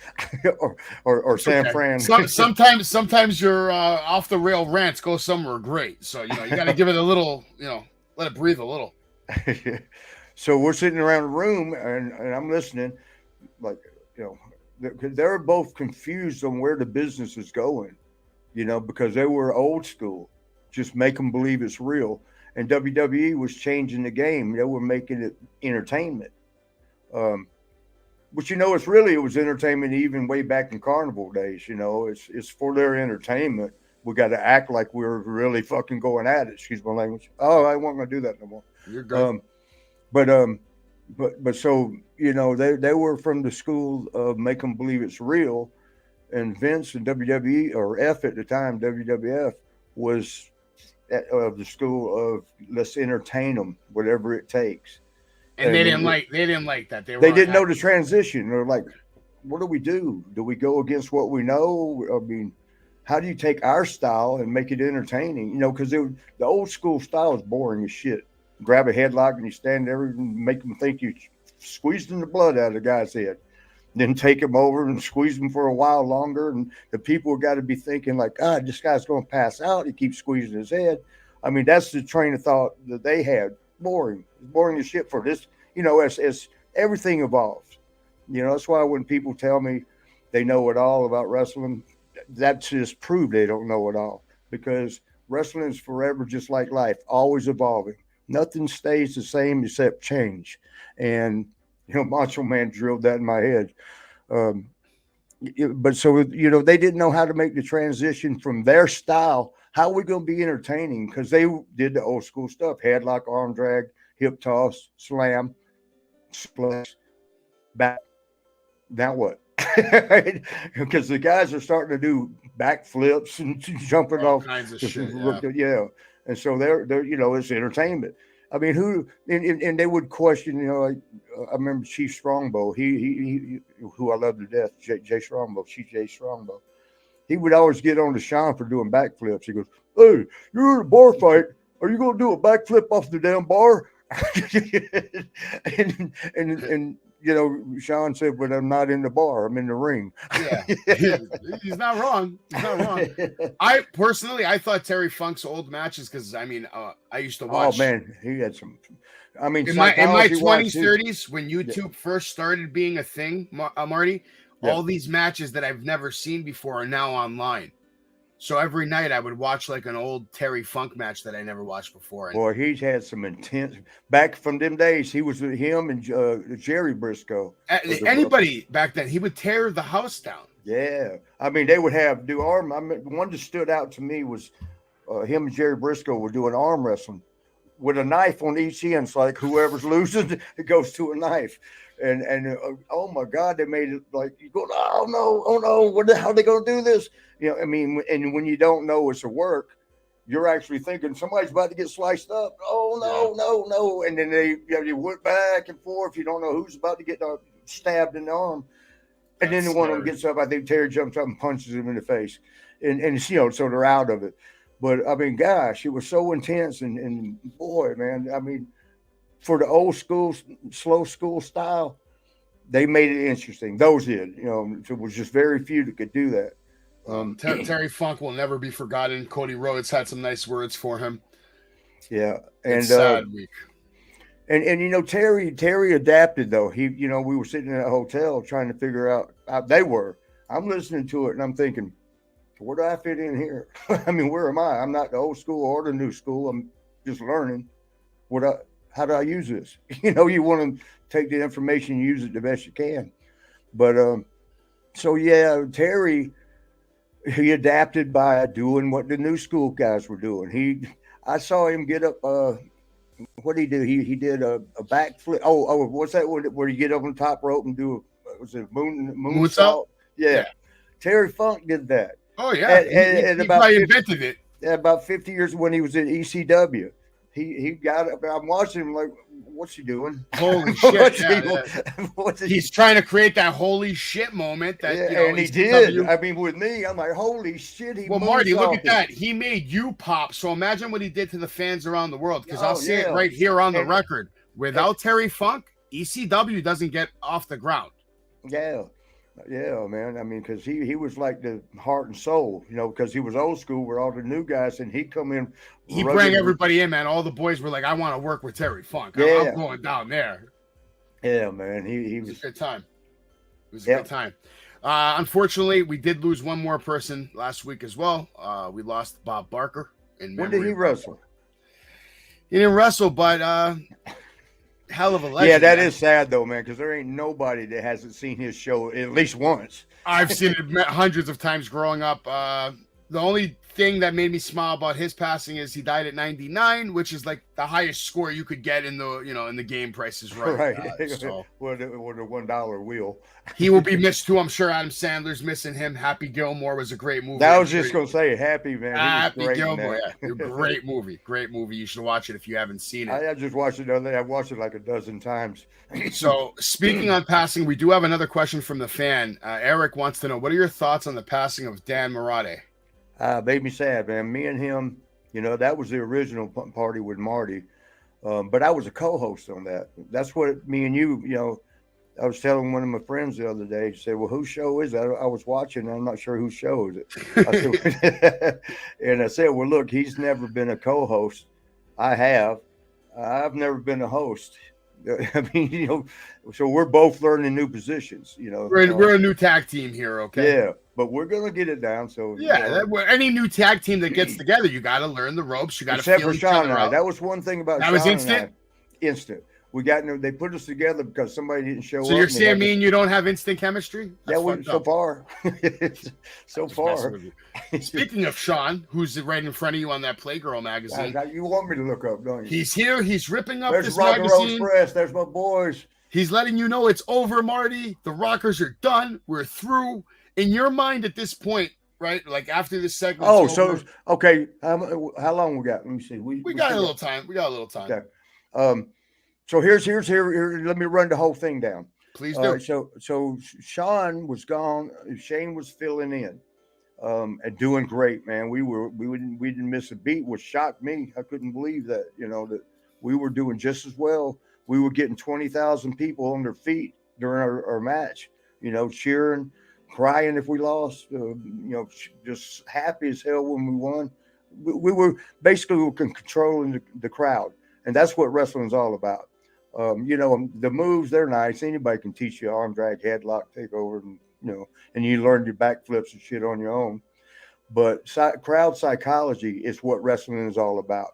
or San Fran. Sometimes your off the rail rants go somewhere great. So you got to give it a little, let it breathe a little. So we're sitting around the room, and I'm listening, like, they're both confused on where the business is going, because they were old school, just make them believe it's real. And WWE was changing the game. They were making it entertainment. But it was entertainment even way back in carnival days. It's for their entertainment. We got to act like we're really fucking going at it. Excuse my language. Oh, I wasn't gonna do that no more. You're good. But so they were from the school of make them believe it's real, and Vince and WWE or F at the time WWF was of the school of let's entertain them whatever it takes. And they didn't like that. They didn't know the transition. They're like, what do we do? Do we go against what we know? I mean, how do you take our style and make it entertaining? Because the old school style is boring as shit. Grab a headlock and you stand there and make them think you squeezing the blood out of the guy's head. Then take him over and squeeze him for a while longer. And the people got to be thinking like, God, this guy's going to pass out. He keeps squeezing his head. I mean, that's the train of thought that they had. Boring. It's boring as shit for this, as everything evolves. That's why when people tell me they know it all about wrestling, that's just proof they don't know it all, because wrestling is forever, just like life, always evolving. Nothing stays the same except change. And, Macho Man drilled that in my head. But so, they didn't know how to make the transition from their style. How are we going to be entertaining? Because they did the old school stuff: headlock, arm drag, hip toss, slam, splash, back. Now what? Because the guys are starting to do backflips and jumping all off kinds of shit. Yeah. And so they're it's entertainment. I mean, and they would question, I remember Chief Strongbow, he who I love to death, Jay Strongbow, Chief Jay Strongbow. He would always get on to Sean for doing backflips. He goes, "Hey, you're in a bar fight. Are you going to do a backflip off the damn bar?" and Sean said, "But I'm not in the bar. I'm in the ring." Yeah, he's not wrong. He's not wrong. I thought Terry Funk's old matches, because I used to watch. Oh man, he had some. I mean, in my 20s, 30s, when YouTube first started being a thing, Marty, all these matches that I've never seen before are now online. So every night I would watch like an old Terry Funk match that I never watched before. Boy, he's had some intense back from them days. He was him and Jerry Briscoe. Anybody back then, he would tear the house down. Yeah, I mean, they would do arm. I mean, one that stood out to me was him and Jerry Briscoe were doing arm wrestling with a knife on each end. It's like whoever's losing, it goes to a knife. And oh my God, they made it like you go, oh no, how are they going to do this? I mean, and when you don't know it's a work, you're actually thinking somebody's about to get sliced up. Oh no, and then they went back and forth. You don't know who's about to get stabbed in the arm, and then one of them gets up. I think Terry jumps up and punches him in the face, and so they're out of it. But I mean, gosh, it was so intense, and boy, man, I mean, for the old school, slow school style, they made it interesting. Those did, there was just very few that could do that. Terry Funk will never be forgotten. Cody Rhodes had some nice words for him. Yeah, and sad week. And Terry adapted though. He we were sitting in a hotel trying to figure out how they were. I'm listening to it and I'm thinking, where do I fit in here? I mean, where am I? I'm not the old school or the new school. I'm just learning. How do I use this? You want to take the information and use it the best you can. But so yeah, Terry, he adapted by doing what the new school guys were doing. I saw him get up. What did he do? He did a backflip. Oh, what's that one where you get up on the top rope and do was it moonsault? Yeah. Terry Funk did that. Oh yeah, he probably invented it. About 50 years when he was at ECW. He got up. I'm watching him like, what's he doing? Holy shit! He's trying to create that holy shit moment. And he did. I mean, with me, I'm like, holy shit! Marty, look at that. He made you pop. So imagine what he did to the fans around the world. Because I'll say it right here on the record. Without Terry Funk, ECW doesn't get off the ground. Yeah, man. I mean, because he was like the heart and soul, because he was old school with all the new guys, and he'd come in. He bring everybody in, man. All the boys were like, I want to work with Terry Funk. I'm going down there. Yeah, man. He was a good time. It was a good time. Unfortunately, we did lose one more person last week as well. We lost Bob Barker. When did he wrestle? He didn't wrestle, but hell of a legend. Yeah, that man. is sad though, man, because there ain't nobody that hasn't seen his show at least once. I've seen it hundreds of times growing up. The only thing that made me smile about his passing is he died at 99, which is like the highest score you could get in the in the game prices, right? So with a $1 wheel. He will be missed too. I'm sure Adam Sandler's missing him. Happy Gilmore was a great movie. I was just gonna say Happy, man. Happy Gilmore, yeah. Great movie. Great movie. You should watch it if you haven't seen it. I just watched it the other day. I've watched it like a dozen times. So speaking on passing, we do have another question from the fan. Eric wants to know, what are your thoughts on the passing of Dan Marate? Made me sad, man. Me and him, that was the original Party with Marty. But I was a co-host on that. That's what me and you, I was telling one of my friends the other day, he said, well, whose show is that? I was watching, and I'm not sure whose show is it. And I said, well, look, he's never been a co-host. I have. I've never been a host. I mean, so we're both learning new positions, We're a new tag team here, okay? Yeah, but we're going to get it down. So, any new tag team that gets together, you got to learn the ropes. You got to feel for each Sean other out. That was one thing about that Sean was instant? Instant. They put us together because somebody didn't show up. So you're saying me and you don't have instant chemistry? That's so far. So far. Speaking of Sean, who's right in front of you on that Playgirl magazine. You want me to look up, don't you? He's here. He's ripping up There's this Rock magazine. And Roll Express. There's my boys. He's letting you know it's over, Marty. The Rockers are done. We're through. In your mind at this point, right? Like after this segment. Oh, so okay. How long we got? Let me see. We got a little time. We got a little time. Okay. So here's here. Let me run the whole thing down. Please do. So Sean was gone. Shane was filling in, and doing great, man. We didn't miss a beat, which shocked me. I couldn't believe that. That we were doing just as well. We were getting 20,000 people on their feet during our match. Cheering, crying if we lost. Just happy as hell when we won. We were basically controlling the crowd, and that's what wrestling's all about. The moves, they're nice. Anybody can teach you arm drag, headlock, takeover, and you learn your backflips and shit on your own. But crowd psychology is what wrestling is all about.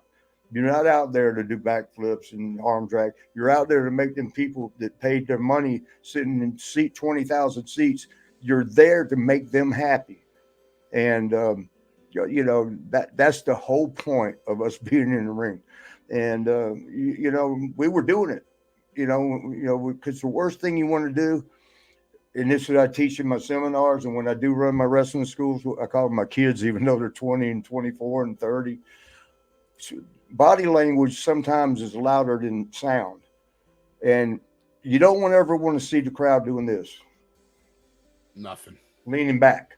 You're not out there to do backflips and arm drag. You're out there to make them people that paid their money sitting in 20,000 seats. You're there to make them happy. And, that's the whole point of us being in the ring. And, we were doing it, because the worst thing you want to do, and this is what I teach in my seminars, and when I do run my wrestling schools, I call them my kids, even though they're 20 and 24 and 30. Body language sometimes is louder than sound. And you don't ever want to see the crowd doing this. Nothing. Leaning back.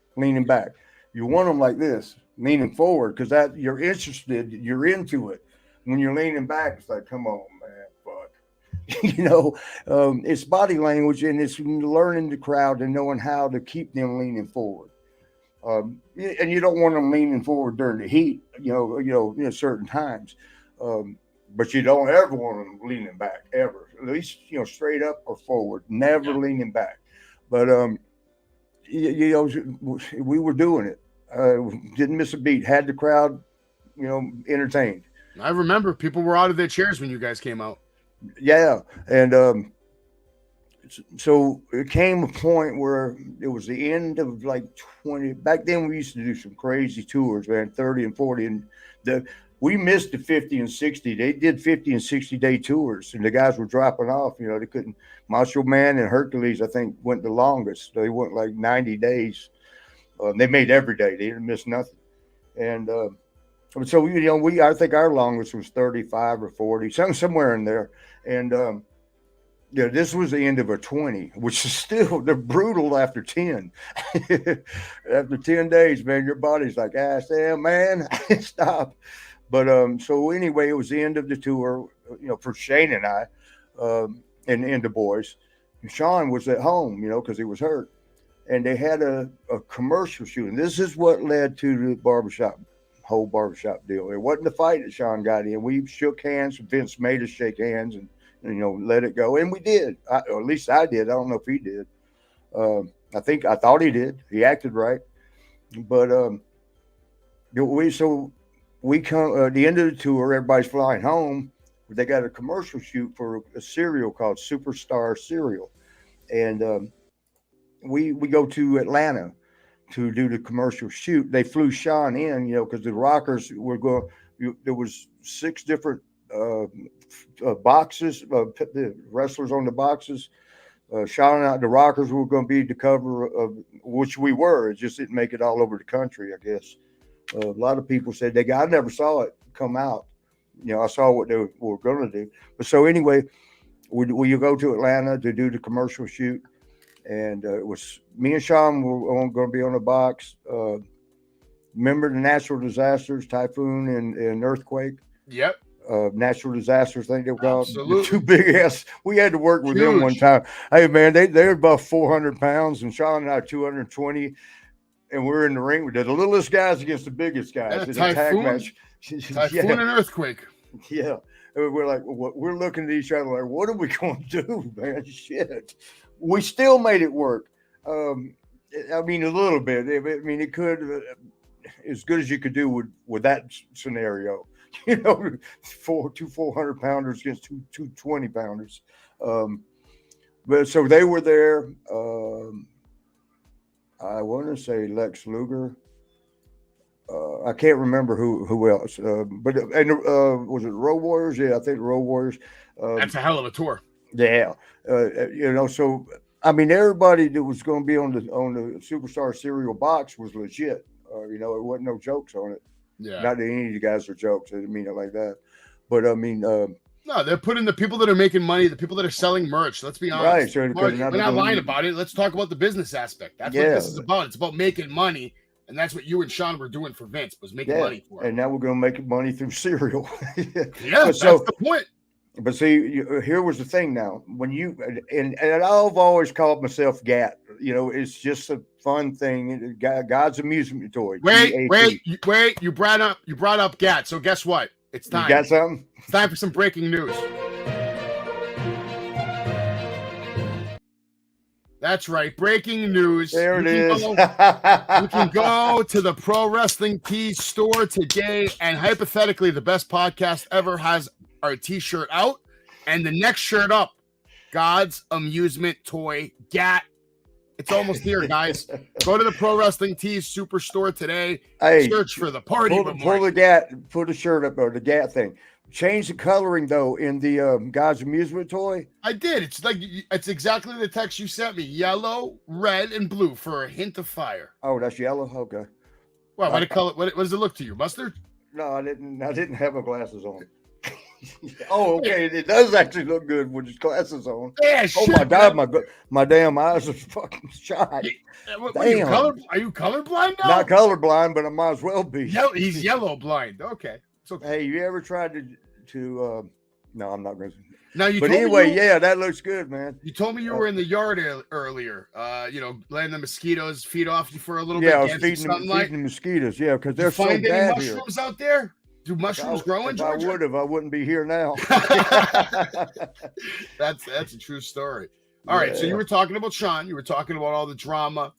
You want them like this, leaning forward, because that you're interested, you're into it. When you're leaning back, it's like, come on, man, fuck. It's body language, and it's learning the crowd and knowing how to keep them leaning forward. And you don't want them leaning forward during the heat, certain times. But you don't ever want them leaning back, ever. At least, straight up or forward, never leaning back. But, we were doing it. Didn't miss a beat. Had the crowd, entertained. I remember people were out of their chairs when you guys came out. Yeah. And so it came a point where it was the end of like 20. Back then we used to do some crazy tours, man, 30 and 40. And we missed the 50 and 60. They did 50 and 60 day tours, and the guys were dropping off. They couldn't. Macho Man and Hercules, I think, went the longest. They went like 90 days. They made every day. They didn't miss nothing. And so I think our longest was 35 or 40, somewhere in there. And this was the end of a 20, which is still, they're brutal after 10. After 10 days, man, your body's like, damn, man, stop. But so anyway, it was the end of the tour, for Shane and I, and the boys. And Sean was at home, because he was hurt. And they had a commercial shoot. And this is what led to the whole barbershop deal. It wasn't the fight that Sean got in. We shook hands. Vince made us shake hands and let it go. And we did. Or at least I did. I don't know if he did. I thought he did. He acted right. But we come at the end of the tour, everybody's flying home. They got a commercial shoot for a cereal called Superstar Cereal, and we go to Atlanta to do the commercial shoot. They flew Sean in, because the Rockers were going. There was 6 different boxes, the wrestlers on the boxes. Sean and the Rockers were going to be the cover of which we were. It just didn't make it all over the country, I guess. A lot of people said I never saw it come out. I saw what they were going to do. But so anyway, we go to Atlanta to do the commercial shoot, and it was me and Sean were going to be on the box. Remember the natural disasters, typhoon and earthquake? Yep. Natural disasters, thing they were called. Absolutely. The 2 big ass. We had to work with them one time. Hey man, they're about 400 pounds, and Sean and I 220, and we're in the ring with the littlest guys against the biggest guys. Yeah, typhoon, match. typhoon and earthquake. Yeah, and we're like, we're looking at each other like, what are we going to do, man? Shit, we still made it work. I mean, a little bit. I mean, it could as good as you could do with that scenario. 400 pounders against 220 pounders. But so they were there. I want to say Lex Luger. I can't remember who else. But was it Road Warriors? Yeah, I think Road Warriors. That's a hell of a tour. Yeah, So I mean, everybody that was going to be on the Superstar Cereal box was legit. It wasn't no jokes on it. Yeah. Not that any of you guys are jokes. I didn't mean it like that. But I mean, no, they're putting the people that are making money, the people that are selling merch. Let's be honest. Right. So we're not lying about it. Let's talk about the business aspect. That's what this is about. It's about making money. And that's what you and Sean were doing for Vince, was making money for him. And now we're going to make money through cereal. That's the point. But see, here was the thing now. When you and I've always called myself GAT. It's just a fun thing. God's amusement toy. Wait. You brought up GAT. So guess what? It's time. You got something? It's time for some breaking news. That's right. Breaking news. There it is. You can go to the Pro Wrestling Tees store today, and hypothetically, the best podcast ever has our t-shirt out, and the next shirt up, God's amusement toy GAT. It's almost here, guys. Go to the Pro Wrestling Tees Superstore today. Hey, search for the Party With Marty. Pull the GAT, put a shirt up, or the GAT thing. Change the coloring though in the God's amusement toy. I did. It's exactly the text you sent me: yellow, red, and blue for a hint of fire. Oh, that's yellow. Okay. Well, what color? What does it look to you? Mustard? No, I didn't have my glasses on. Oh, okay. It does actually look good with his glasses on. Yeah, oh my God, my damn eyes are fucking shot. Are you colorblind now? Not colorblind, but I might as well be. He's yellow blind. Okay. So hey, you ever tried to? No, I'm not going to. Now you. But anyway, yeah, that looks good, man. You told me you were in the yard earlier. Letting the mosquitoes feed off you for a little bit. Yeah, I was feeding the mosquitoes. Yeah, because they're so bad here. Find any mushrooms out there? Do mushrooms grow in Georgia? I wouldn't be here now. That's a true story. All right, so you were talking about Sean. You were talking about all the drama.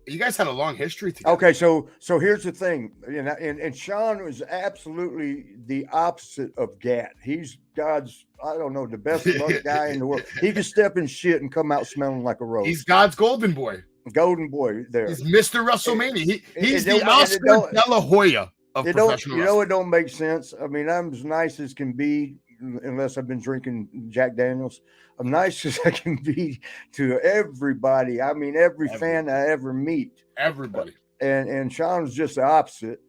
You guys had a long history together. Okay, so here's the thing, and Sean was absolutely the opposite of GAT. He's God's, the best guy in the world. He can step in shit and come out smelling like a rose. He's God's golden boy. Golden boy there. He's Mr. WrestleMania. He's the Oscar De La Hoya of professional wrestling. It don't make sense. I mean, I'm as nice as can be, unless I've been drinking Jack Daniels. I'm nice as I can be to everybody. I mean, every fan I ever meet. Everybody. And Sean's just the opposite.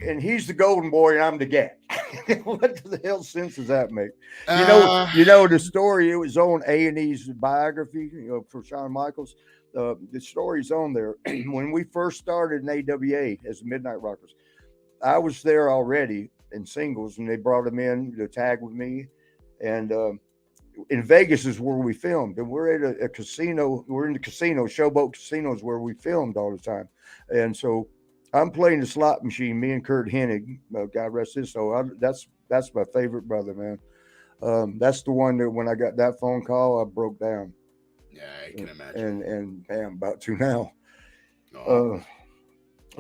And he's the golden boy, and I'm the GAT. What the hell sense does that make? The story, it was on A&E's biography, for Shawn Michaels. The story's on there. When we first started in AWA as the Midnight Rockers, I was there already in singles, and they brought him in to tag with me. And in Vegas is where we filmed, and we're at a casino. We're in the casino. Showboat Casino is where we filmed all the time. And so I'm playing the slot machine. Me and Kurt Hennig, God rest his soul. That's my favorite brother, man. That's the one that when I got that phone call, I broke down. Yeah, I can imagine. And I'm about to now. Oh.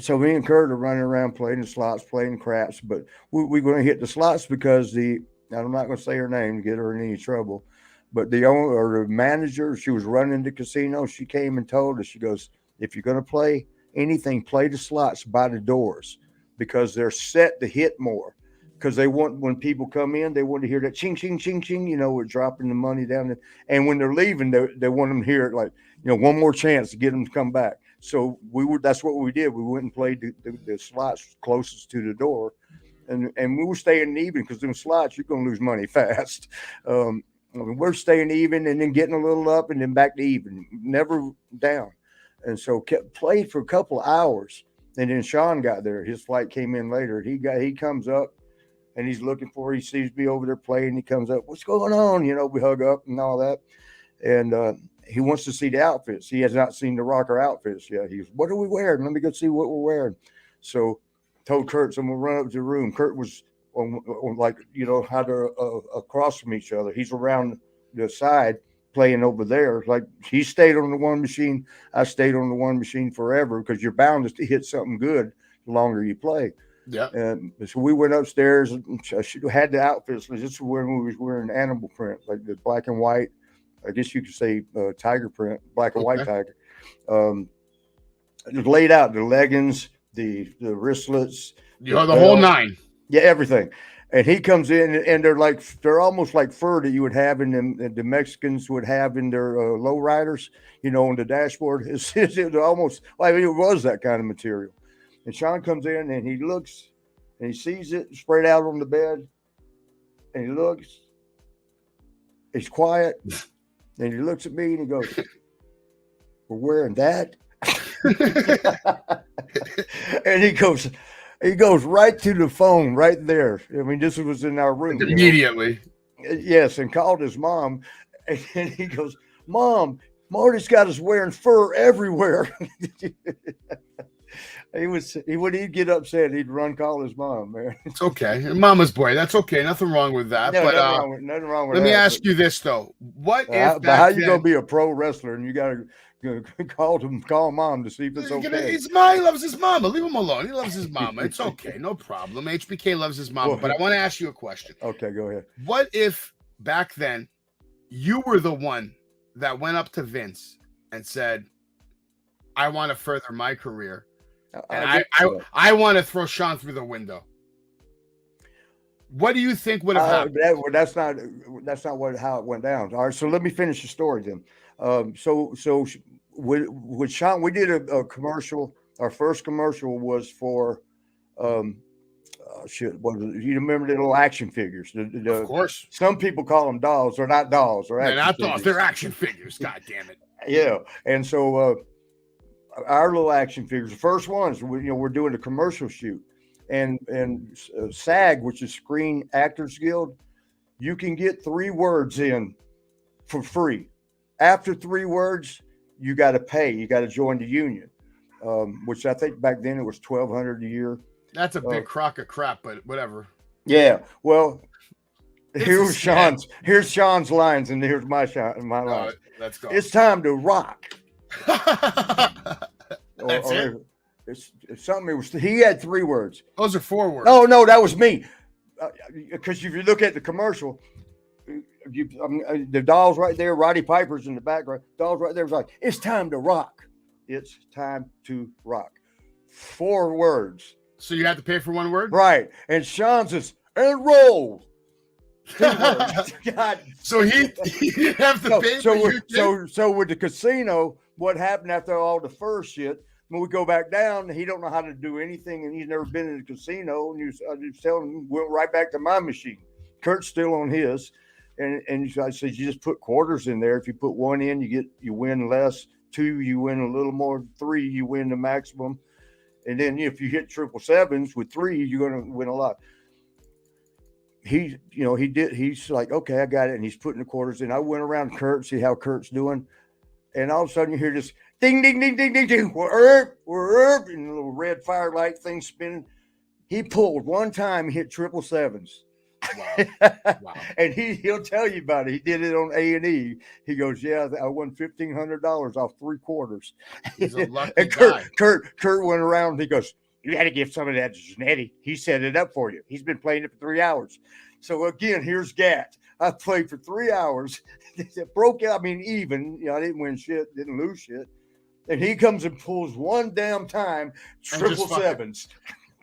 So me and Kurt are running around playing the slots, playing craps, but we're going to hit the slots because the Now, I'm not going to say her name to get her in any trouble, but the owner or the manager, she was running the casino. She came and told us, she goes, if you're going to play anything, play the slots by the doors because they're set to hit more. Because they want, when people come in, they want to hear that ching, ching, ching, ching, we're dropping the money down. And when they're leaving, they want them to hear it like, one more chance to get them to come back. So that's what we did. We went and played the slots closest to the door. And we were staying even because in slots, you're going to lose money fast. We're staying even and then getting a little up and then back to even, never down. And so played for a couple of hours. And then Sean got there. His flight came in later. He comes up and he's looking for, he sees me over there playing. He comes up, what's going on? We hug up and all that. And he wants to see the outfits. He has not seen the rocker outfits yet. He's, what are we wearing? Let me go see what we're wearing. So told Kurt, so I'm going to run up to the room. Kurt was on like, how they're across from each other. He's around the side playing over there. Like he stayed on the one machine. I stayed on the one machine forever because you're bound to hit something good the longer you play. Yeah. And so we went upstairs and she had the outfits. This is when we was wearing animal print, like the black and white. I guess you could say tiger print, black and white tiger. It was laid out, the leggings, the wristlets, the whole nine. Yeah, everything. And he comes in and they're almost like fur that you would have in them, the Mexicans would have in their low riders, on the dashboard. It almost, it was that kind of material. And Sean comes in and he looks and he sees it spread out on the bed and he looks, he's quiet and he looks at me and he goes, we're wearing that. And he goes right to the phone right there. I mean, this was in our room. Immediately. Yes, and called his mom. And he goes, Mom, Marty's got us wearing fur everywhere. When he'd get upset, he'd call his mom, man. It's okay. Mama's boy. That's okay. Nothing wrong with that. No, but nothing wrong with let that. me ask you this though. What if how you gonna be a pro wrestler and you gotta call mom to see if it's okay? He loves his mama. Leave him alone. He loves his mama. It's okay. No problem. HBK loves his mama. But I want to ask you a question. Okay, go ahead. What if back then you were the one that went up to Vince and said, I want to further my career. And I want to throw Sean through the window. What do you think would have happened? That's not how it went down. All right, so let me finish the story then. So with Sean, we did a commercial. Our first commercial was for you remember the little action figures? Of course. Some people call them dolls. They're not dolls. They're not dolls. They're action figures. God damn it. Yeah, and so our little action figures, the first ones, we're doing a commercial shoot, and SAG, which is Screen Actors Guild, you can get 3 words in for free. After 3 words, you got to pay. You got to join the union, which I think back then it was $1,200 a year. That's a big crock of crap, but whatever. Yeah. Well, here's Sean's lines, and here's my lines. Let's go. It's time to rock. It's something. He had 3 words. Those are 4 words. No, that was me. Because if you look at the commercial, the dolls right there, Roddy Piper's in the background. Dolls right there was like, it's time to rock. It's time to rock. 4 words. So you had to pay for 1 word? Right. And Sean says, and roll. 2 words. God. So he didn't have to pay for you. So with the casino, what happened after all the first shit, when we go back down, he don't know how to do anything, and he's never been in a casino. And I was telling him, went right back to my machine. Kurt's still on his. And I said, you just put quarters in there. If you put 1 in, you win less. 2, you win a little more. 3, you win the maximum. And then if you hit 777s with 3, you're going to win a lot. He's like, okay, I got it. And he's putting the quarters in. I went around Kurt, see how Kurt's doing. And all of a sudden you hear this ding, ding, ding, ding, ding, ding. We're up. And a little red firelight thing spinning. He pulled 1 time, hit 777s. Wow. And he'll tell you about it. He did it on A&E. He goes, yeah, I won $1,500 off 3 quarters. He's a lucky and guy. Kurt went around and he goes, you got to give some of that to Jannetty. He set it up for you. He's been playing it for 3 hours. So again, here's Gat. I played for 3 hours. It broke out. I mean, even, I didn't win shit, didn't lose shit. And he comes and pulls one damn time, triple sevens.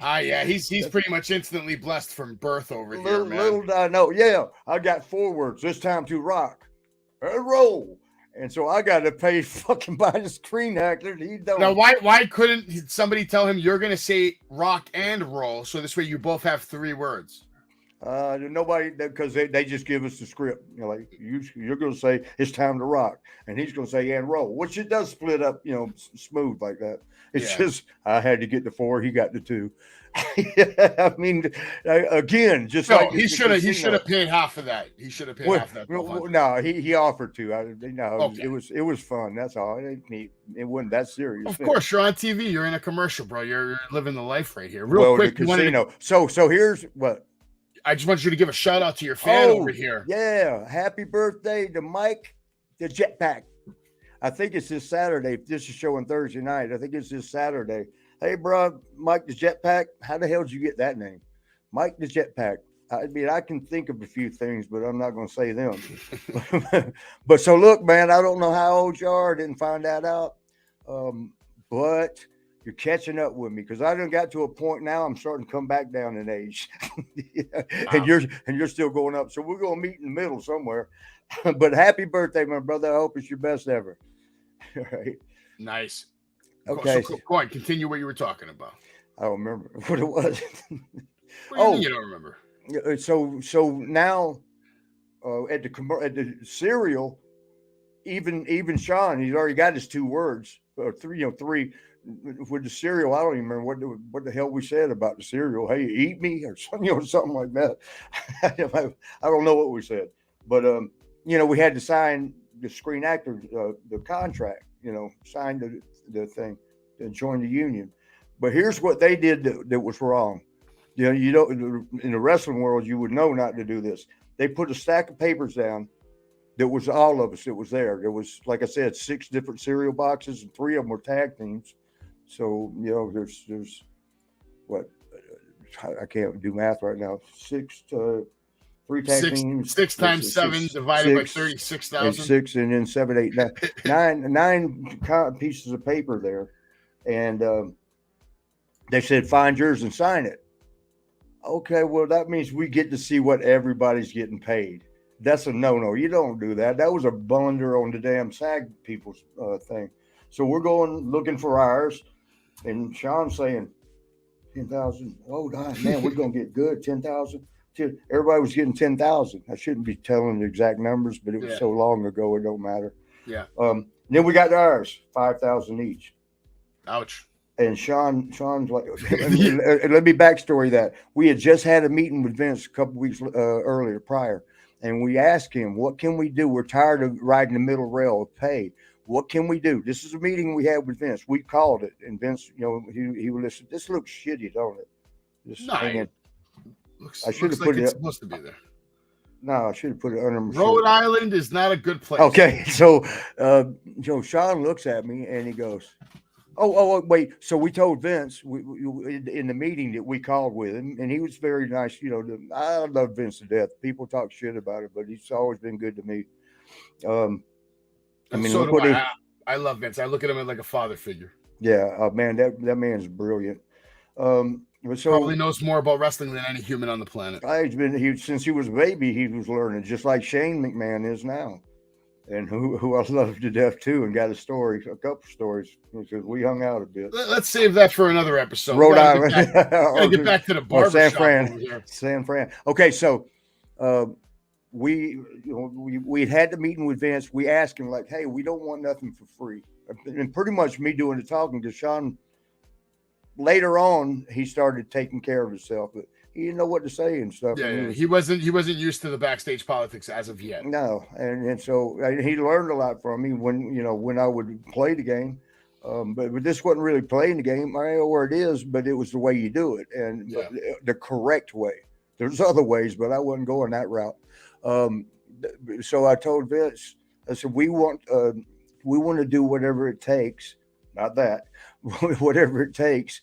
Yeah, he's pretty much instantly blessed from birth over here, man. Little did I know. Yeah, I got 4 words. This time to rock and roll. And so I got to pay fucking by the screen actor. He don't. Now, why couldn't somebody tell him you're going to say rock and roll, so this way you both have 3 words? Nobody, because they just give us the script. Like you're going to say it's time to rock, and he's going to say and roll, which it does split up, smooth like that. It's just I had to get the 4, he got the 2. I mean, again, just no, like he should have paid half of that. He should have paid half of that. No, he offered to. Okay. It was fun. That's all. It wasn't that serious. Of course, you're on TV. You're in a commercial, bro. You're living the life right here. Quick, the casino. So here's what. I just want you to give a shout out to your fan over here. Yeah. Happy birthday to Mike, the Jetpack. I think it's this Saturday. This is showing Thursday night. I think it's this Saturday. Hey, bro, Mike the Jetpack. How the hell did you get that name? Mike the Jetpack. I mean, I can think of a few things, but I'm not going to say them. But so look, man, I don't know how old you are. I didn't find that out. But you're catching up with me because I done got to a point now. I'm starting to come back down in age, and you're still going up. So we're going to meet in the middle somewhere. But happy birthday, my brother! I hope it's your best ever. All right. Nice. Okay. So go on. Continue what you were talking about. I don't remember what it was. What do you don't remember? So now at the cereal, even Sean, he's already got his 2 words or 3. With the cereal, I don't even remember what the hell we said about the cereal. Hey, eat me or something, something like that. I don't know what we said, but we had to sign the screen actor the contract. Sign the thing to join the union. But here's what they did that was wrong. You don't in the wrestling world, you would know not to do this. They put a stack of papers down. That was all of us. It was there. There was, like I said, 6 different cereal boxes, and 3 of them were tag teams. So, there's what, I can't do math right now. 3 tag teams. 6 times 7 divided by 36,000. 6 and then 7, 8, 9 pieces of paper there. And they said, find yours and sign it. Okay, well, that means we get to see what everybody's getting paid. That's a no-no. You don't do that. That was a blunder on the damn SAG people's thing. So we're going looking for ours. And Sean's saying 10,000. Oh, God, man, we're going to get good. 10,000. Everybody was getting 10,000. I shouldn't be telling the exact numbers, but it was so long ago, it don't matter. Yeah. Then we got ours, 5,000 each. Ouch. And Sean's like, let me backstory that. We had just had a meeting with Vince a couple weeks prior. And we asked him, what can we do? We're tired of riding the middle rail of pay. What can we do? This is a meeting we had with Vince. We called it. And Vince, he would listen. This looks shitty, don't it? I should have put it. It's supposed to be there. No, I should have put it under. Rhode Island is not a good place. Okay, so Sean looks at me and he goes, "Oh, wait." So we told Vince in the meeting that we called with him, and he was very nice. I love Vince to death. People talk shit about it, but he's always been good to me. I love Vince. I look at him as like a father figure. Yeah, man, that man's brilliant. Probably knows more about wrestling than any human on the planet. Since he was a baby, he was learning, just like Shane McMahon is now, and who I love to death too, and got a couple stories because we hung out a bit. Let's save that for another episode. Rhode Island. Gotta get back to the barbershop. San Fran. Okay, so we had the meeting with Vince. We asked him like, "Hey, we don't want nothing for free," and pretty much me doing the talking because Sean. Later on, he started taking care of himself, but he didn't know what to say and stuff. Yeah, he wasn't used to the backstage politics as of yet. No, and so he learned a lot from me when I would play the game. But this wasn't really playing the game. I know where it is, but it was the way you do it and the correct way. There's other ways, but I wasn't going that route. So I told Vince, I said, we want to do whatever it takes. Not that, whatever it takes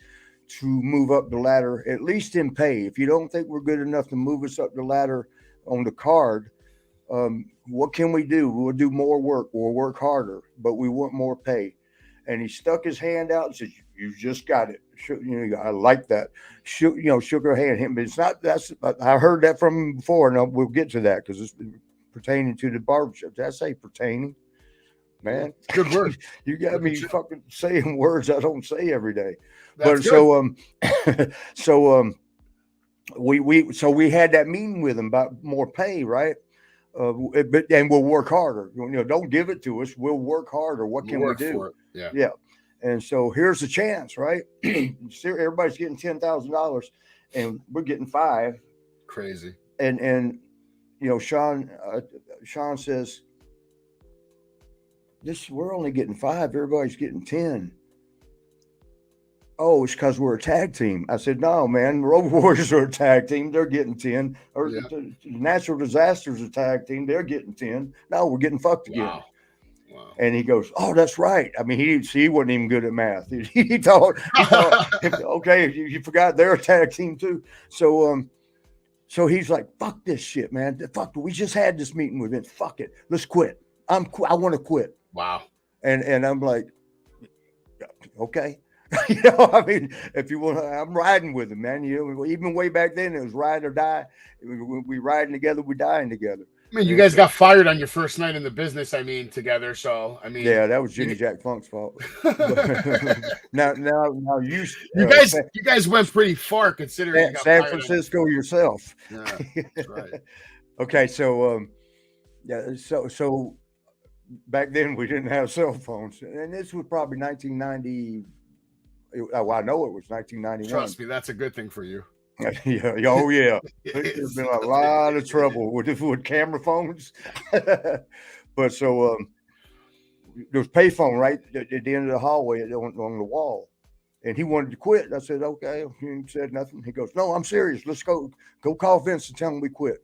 to move up the ladder, at least in pay. If you don't think we're good enough to move us up the ladder on the card, what can we do? We'll do more work. We'll work harder, but we want more pay. And he stuck his hand out and said, "You just got it." I like that. Shook her hand. But it's not. I heard that from him before, and we'll get to that because it's pertaining to the barbershop. Did I say pertaining? Man, good word. You got me fucking saying words I don't say every day. That's but good. We had that meeting with him about more pay, right? And we'll work harder. Don't give it to us. We'll work harder. What can we do? Yeah. And so here's the chance, right? Everybody's getting $10,000, and we're getting $5,000. Crazy. And Sean says, we're only getting $5,000. Everybody's getting $10,000. Oh, it's because we're a tag team. I said, no, man, Road Warriors are a tag team. They're getting 10. Or Natural Disasters are a tag team. They're getting 10. No, we're getting fucked again. Wow. And he goes, oh, that's right. I mean, he wasn't even good at math. He thought okay, you forgot they're a tag team too. So he's like, fuck this shit, man. Fuck, we just had this meeting with it. Fuck it. Let's quit. I want to quit. Wow. And I'm like, okay. I mean, if you want, I'm riding with him, man. Even way back then, it was ride or die. We riding together, we dying together. I mean, you guys got fired on your first night in the business. I mean, together. So I mean, yeah, that was Jimmy Jack Funk's fault. now, you guys went pretty far considering you got San Francisco yourself. Yeah, that's right. Okay, so so back then we didn't have cell phones, and this was probably 1990. I know it was 1991. Trust me, that's a good thing for you. Yeah. Oh, yeah. There's been a lot of trouble with camera phones. But so there was payphone right at the end of the hallway on the wall. And he wanted to quit. I said, okay. He said nothing. He goes, no, I'm serious. Let's go call Vince and tell him we quit.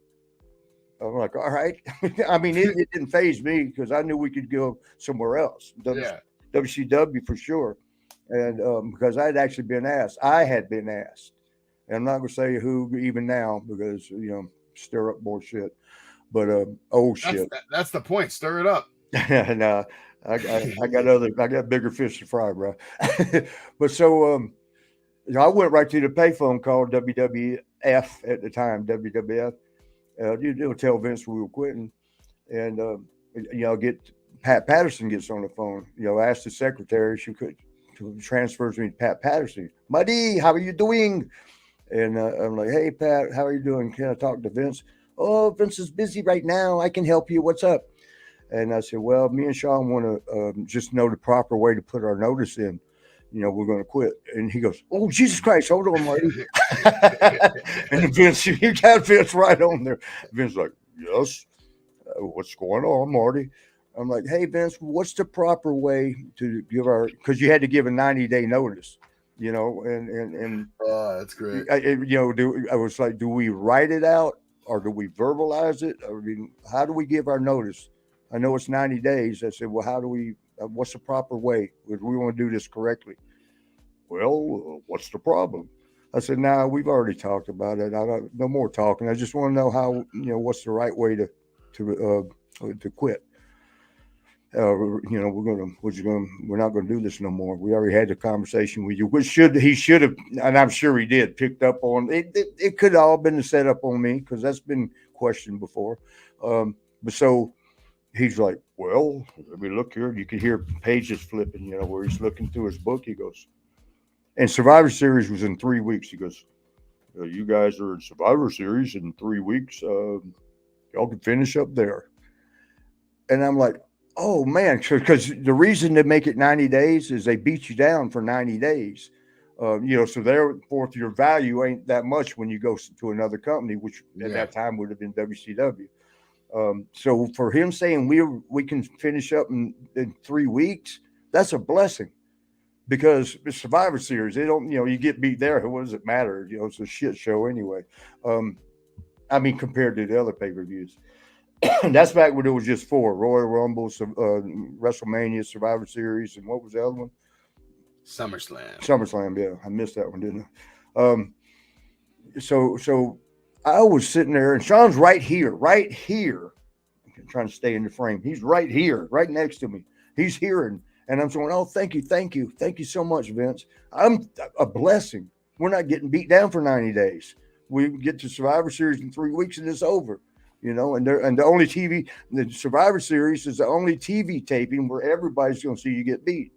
I'm like, all right. I mean, it didn't faze me because I knew we could go somewhere else. WCW for sure. And because I had actually been asked. I had been asked. And I'm not going to say who even now because, stir up more shit. But shit. That's the point. Stir it up. And I got bigger fish to fry, bro. But so I went right to the payphone called WWF at the time, WWF. They'll tell Vince we were quitting. And, get Pat Patterson gets on the phone. Ask the secretary if she could transfers me to Pat Patterson. Marty, how are you doing? And I'm like, hey, Pat, how are you doing? Can I talk to Vince? Oh, Vince is busy right now. I can help you. What's up? And I said, well, me and Sean want to just know the proper way to put our notice in. We're going to quit. And he goes, oh, Jesus Christ, hold on, Marty. And Vince, you got Vince right on there. Vince's like, yes. What's going on, Marty? I'm like, hey, Vince, what's the proper way to give because you had to give a 90-day notice, and oh, that's great. I was like, do we write it out or do we verbalize it? I mean, how do we give our notice? I know it's 90 days. I said, well, how do we, what's the proper way? We want to do this correctly. Well, what's the problem? I said, nah, we've already talked about it. No more talking. I just want to know how, what's the right way to quit. We're not going to do this no more. We already had the conversation with you. He should have, and I'm sure he did, picked up on it. It could have all been a setup on me because that's been questioned before. But so he's like, well, let me look here. You can hear pages flipping, where he's looking through his book. He goes, and Survivor Series was in 3 weeks. He goes, you guys are in Survivor Series in 3 weeks. Y'all can finish up there. And I'm like, oh, man, because the reason to make it 90 days is they beat you down for 90 days. So therefore, your value ain't that much when you go to another company, which at that time would have been WCW. So for him saying we can finish up in 3 weeks, that's a blessing because the Survivor Series, they don't, you get beat there. What does it matter? It's a shit show anyway. Compared to the other pay-per-views. That's back when it was just 4: Royal Rumble, WrestleMania, Survivor Series, and what was the other one? SummerSlam. Yeah, I missed that one, didn't I? So I was sitting there, and Sean's right here. I'm trying to stay in the frame. He's right here, right next to me. He's hearing, and I'm saying, "Oh, thank you so much, Vince. I'm a blessing. We're not getting beat down for 90 days. We get to Survivor Series in 3 weeks, and it's over." And the only the Survivor Series is the only TV taping where everybody's going to see you get beat.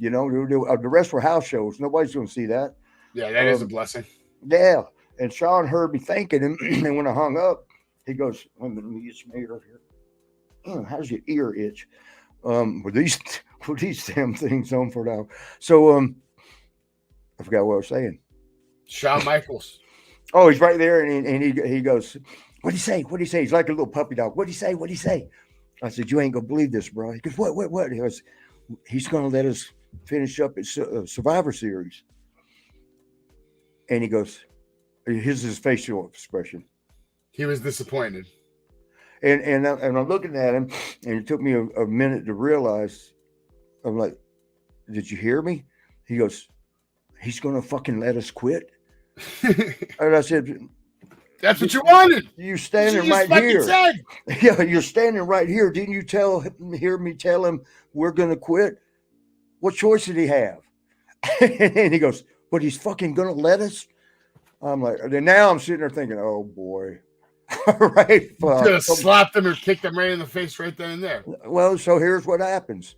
The rest were house shows. Nobody's going to see that. Yeah, that is a blessing. Yeah. And Sean heard me thanking him, and when I hung up, he goes, "Let me get some ear here. How's your ear itch? With these damn things on for now." So I forgot what I was saying. Shawn Michaels. Oh, he's right there, and he goes, "What'd he say? What'd he say?" He's like a little puppy dog. "What'd he say? What'd he say?" I said, "You ain't gonna believe this, bro." He goes, What? He goes, "He's gonna let us finish up at Survivor Series." And he goes, here's his facial expression. He was disappointed. And I'm looking at him, and it took me a minute to realize. I'm like, "Did you hear me?" He goes, "He's gonna fucking let us quit." And I said, "That's what you wanted. You standing right here." Said. Yeah, you're standing right here. Didn't you hear me tell him we're gonna quit? What choice did he have? And he goes, "But he's fucking gonna let us." I'm like, and now I'm sitting there thinking, "Oh boy." Right. Just slapped him or kicked him right in the face right then and there. Well, so here's what happens.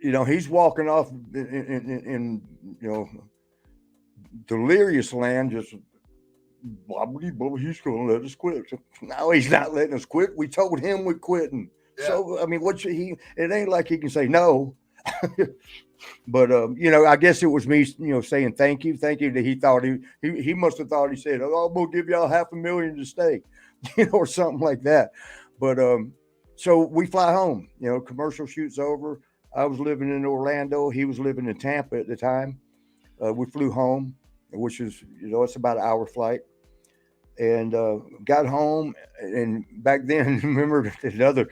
He's walking off in delirious land, just he's going to let us quit. No, he's not letting us quit. We told him we're quitting. Yeah. So, I mean, it ain't like he can say no. But, I guess it was me, saying thank you that he thought he must have thought he said, "Oh, I'm going to give y'all $500,000 to stay," or something like that. But, so we fly home, commercial shoot's over. I was living in Orlando. He was living in Tampa at the time. We flew home, which is, it's about an hour flight, and got home. And back then, remember another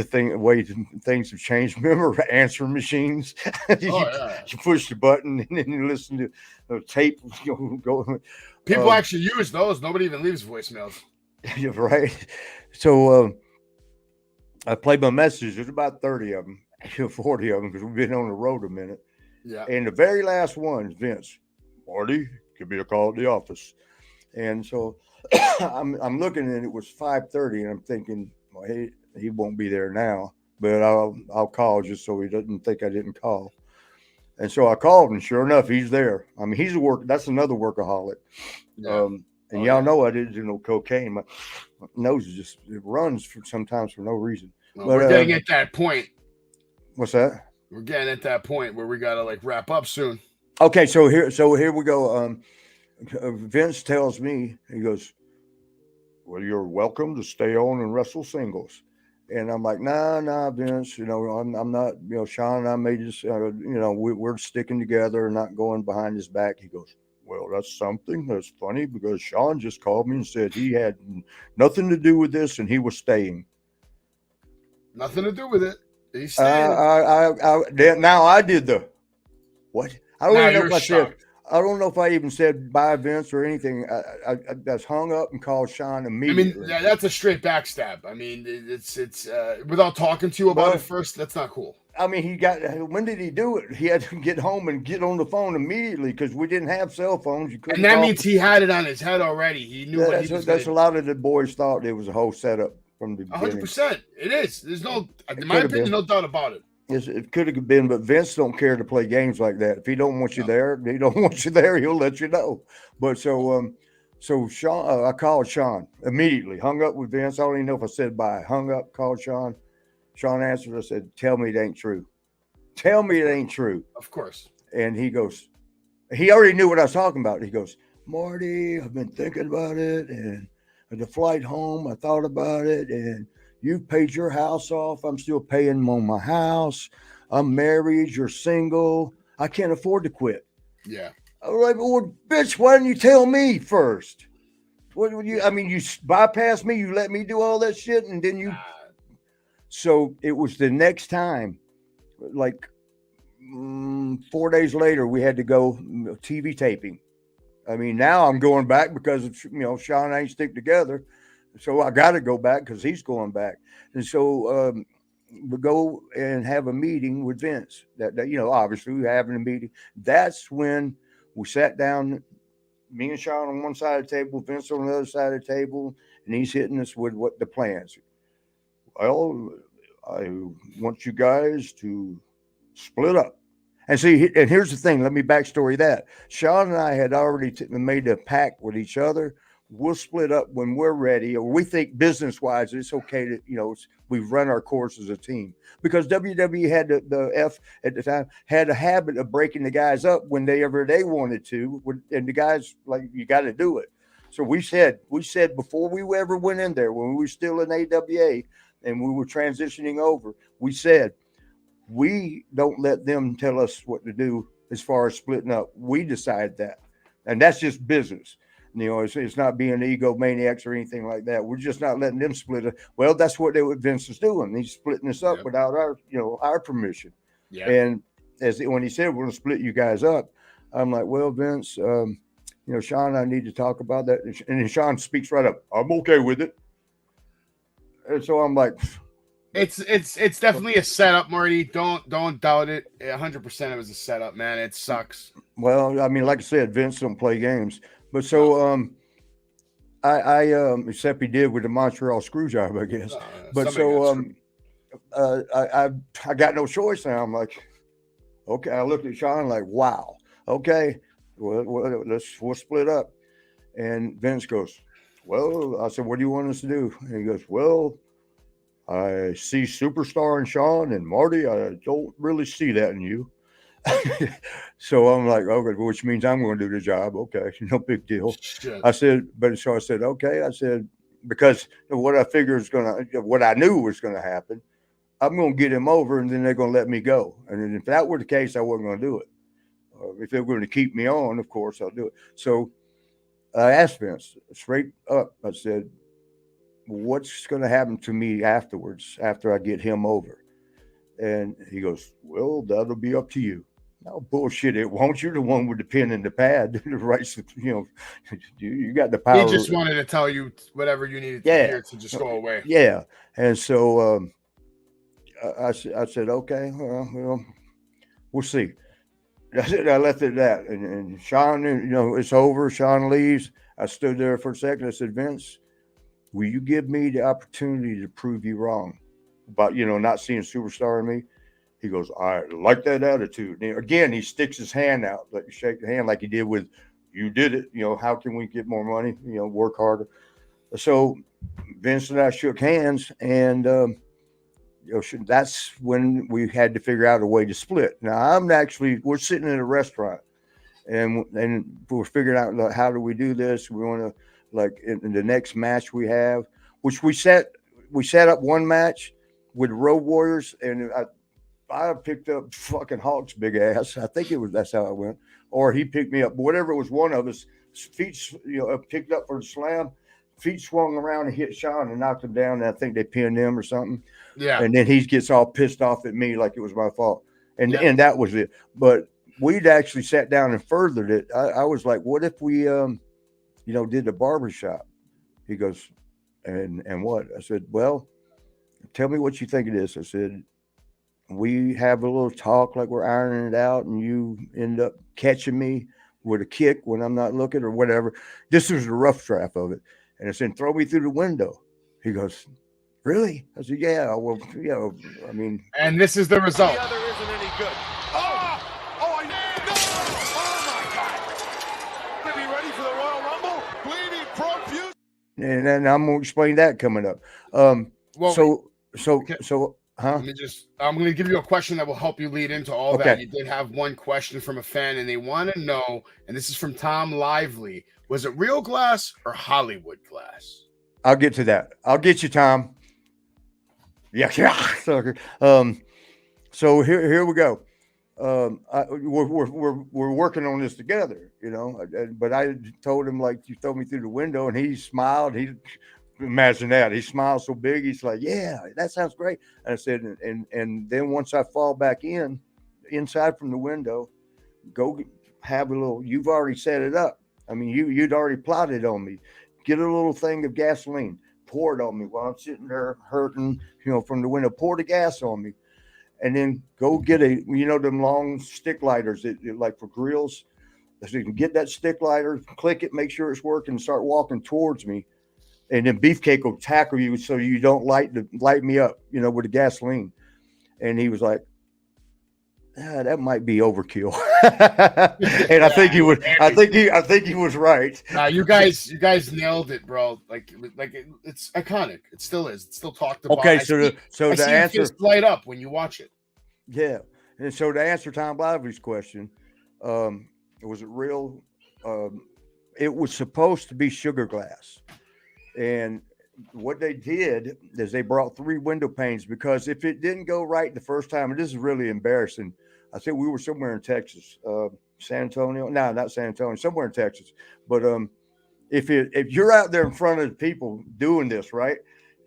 thing, the way things have changed. Remember answering machines? You push the button and then you listen to the tape. Go. People actually use those. Nobody even leaves voicemails. Yeah, right. So I played my messages. There's about 30 of them. 40 of them, because we've been on the road a minute. Yeah. And the very last one, Vince, "Marty, give me a call at the office." And so I'm looking, and it was 5:30, and I'm thinking, well, he won't be there now, but I'll call just so he doesn't think I didn't call. And so I called, and sure enough, he's there. I mean, that's another workaholic. Yeah. And y'all know I didn't do no cocaine. My nose it runs sometimes for no reason. Well, we're getting at that point. What's that? We're getting at that point where we gotta wrap up soon. Okay, so here we go. Vince tells me, he goes, "Well, you're welcome to stay on and wrestle singles." And I'm like, nah, Vince. I'm not. Sean and I may just, we're sticking together and not going behind his back. He goes, "Well, that's something. That's funny, because Sean just called me and said he had nothing to do with this and he was staying." Nothing to do with it. He's staying. Now I did the what? I don't even know if I said. I don't know if I even said bye, Vince, or anything. I just hung up and called Sean immediately. I mean, that's a straight backstab. I mean, it's without talking to you about it first. That's not cool. I mean, when did he do it? He had to get home and get on the phone immediately, because we didn't have cell phones. You couldn't. And that means he had it on his head already. He knew what he was. That's a lot of the boys thought it was a whole setup from the beginning. 100%. It is. There's in my opinion, no doubt about it. Yes, it could have been, but Vince don't care to play games like that. If he don't want you there, he don't want you there. He'll let you know. But so Sean, I called Sean immediately. Hung up with Vince. I don't even know if I said bye. Hung up, called Sean. Sean answered. I said, "Tell me it ain't true. Tell me it ain't true." Of course. And he goes, he already knew what I was talking about. He goes, "Marty, I've been thinking about it, and the flight home, I thought about it, and you've paid your house off. I'm still paying on my house. I'm married. You're single. I can't afford to quit." Yeah. I was like, "Well, bitch, why didn't you tell me first? What would you? I mean, you bypassed me. You let me do all that shit, and then you." So it was the next time, like 4 days later, we had to go TV taping. I mean, now I'm going back because Sean and I ain't stick together, so I got to go back because he's going back, and so we go and have a meeting with Vince. That obviously we're having a meeting. That's when we sat down, me and Sean on one side of the table, Vince on the other side of the table, and he's hitting us with what the plans. Well, I want you guys to split up. And see, and here's the thing. Let me backstory that. Sean and I had already made a pact with each other. We'll split up when we're ready, or we think business-wise it's okay to, we've run our course as a team. Because WWE had the F at the time, had a habit of breaking the guys up whenever they wanted to. And the guys, like, you got to do it. So we said before we ever went in there, when we were still in AWA and we were transitioning over, we said, we don't let them tell us what to do as far as splitting up. We decide that. And that's just business. It's not being egomaniacs or anything like that. We're just not letting them split it. Well, that's what Vince is doing. He's splitting us up without our permission. Yeah. And when he said, we're going to split you guys up, I'm like, well, Vince, Sean and I need to talk about that. And then Sean speaks right up. I'm okay with it. And so I'm like, It's definitely a setup, Marty. Don't doubt it. 100% it was a setup, man. It sucks. Well, I mean, like I said, Vince don't play games. But so I except he did with the Montreal screw job, I guess. But so I got no choice now. I'm like, okay. I looked at Sean like, wow, okay, well we'll split up. And Vince goes, well, I said, what do you want us to do? And he goes, well, I see superstar in Sean and Marty. I don't really see that in you. So I'm like, okay, which means I'm going to do the job. Okay, no big deal. Shit. I said, okay. I said, because what I figured what I knew was going to happen, I'm going to get him over, and then they're going to let me go. And if that were the case, I wasn't going to do it. If they were going to keep me on, of course, I'll do it. So I asked Vince straight up. I said, what's going to happen to me afterwards, after I get him over? And he goes, well, that'll be up to you. No bullshit, it won't. You're the one with the pen and the pad. The rights, you got the power. He just wanted to tell you whatever you needed to hear to just go away. Yeah. And so I said, okay, well, we'll see. I left it at that. And Sean, it's over. Sean leaves. I stood there for a second. I said, Vince, will you give me the opportunity to prove you wrong about, not seeing superstar in me? He goes, I like that attitude. And again, he sticks his hand out, like shake the hand like he did with, you did it. How can we get more money? Work harder. So Vince and I shook hands, and that's when we had to figure out a way to split. Now we're sitting in a restaurant, and we're figuring out how do we do this. We want to, like, in the next match we have, which we set up one match with Road Warriors, and I picked up fucking Hawk's big ass. I think that's how it went. Or he picked me up. Whatever it was, one of us, feet, picked up for the slam, feet swung around and hit Sean and knocked him down. And I think they pinned him or something. Yeah. And then he gets all pissed off at me like it was my fault. And that was it. But we'd actually sat down and furthered it. I was like, what if we, did the barbershop? He goes, and what? I said, well, tell me what you think it is. I said, we have a little talk like we're ironing it out, and you end up catching me with a kick when I'm not looking or whatever. This was the rough draft of it. And I said, throw me through the window. He goes, really? I said, yeah, well, I mean. And this is the result. The other isn't any good. Oh my God. Are we ready for the Royal Rumble? Bleeding profuse. And I'm going to explain that coming up. I'm going to give you a question that will help you lead into all that. You did have one question from a fan, and they want to know, and this is from Tom Lively, was it real glass or Hollywood glass? I'll get to that. I'll get you, Tom. Yeah, sucker. So here we go. We're working on this together, but I told him, like, you throw me through the window, and he smiled. Imagine that. He smiles so big. He's like, yeah, that sounds great. And I said, and then once I fall back in, inside from the window, go have a little. You've already set it up. I mean, you'd already plotted on me. Get a little thing of gasoline, pour it on me while I'm sitting there hurting, from the window. Pour the gas on me, and then go get them long stick lighters that like for grills. So you can get that stick lighter, click it, make sure it's working, and start walking towards me. And then Beefcake will tackle you so you don't light me up, with the gasoline. And he was like, that might be overkill. And I think he was. I think he was right. You guys nailed it, bro. Like it's iconic. It still is. It's still talked about. Okay, so the answer light up when you watch it. Yeah, and so to answer Tom Lively's question, was it real? It was supposed to be sugar glass, and what they did is they brought 3 window panes, because if it didn't go right the first time, and this is really embarrassing. I think we were somewhere in Texas, San Antonio. No, not San Antonio, somewhere in Texas. But if you're out there in front of the people doing this, right,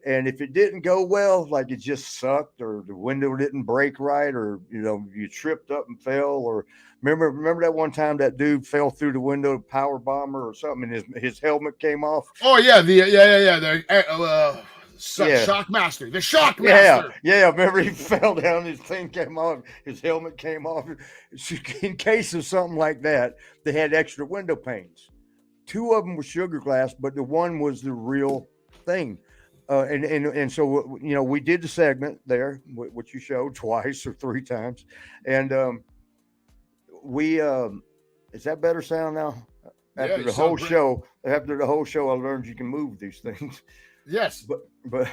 and if it didn't go well, like it just sucked, or the window didn't break right, or you tripped up and fell, or remember that one time that dude fell through the window, power bomber or something, and his helmet came off. Oh yeah, the Shockmaster. The Shockmaster. Yeah. Remember, he fell down, his thing came off, his helmet came off. In case of something like that, they had extra window panes. 2 of them were sugar glass, but the one was the real thing. And so we did the segment there, which you showed twice or 3 times, and we is that better sound now? After the whole show, I learned you can move these things. Yes, but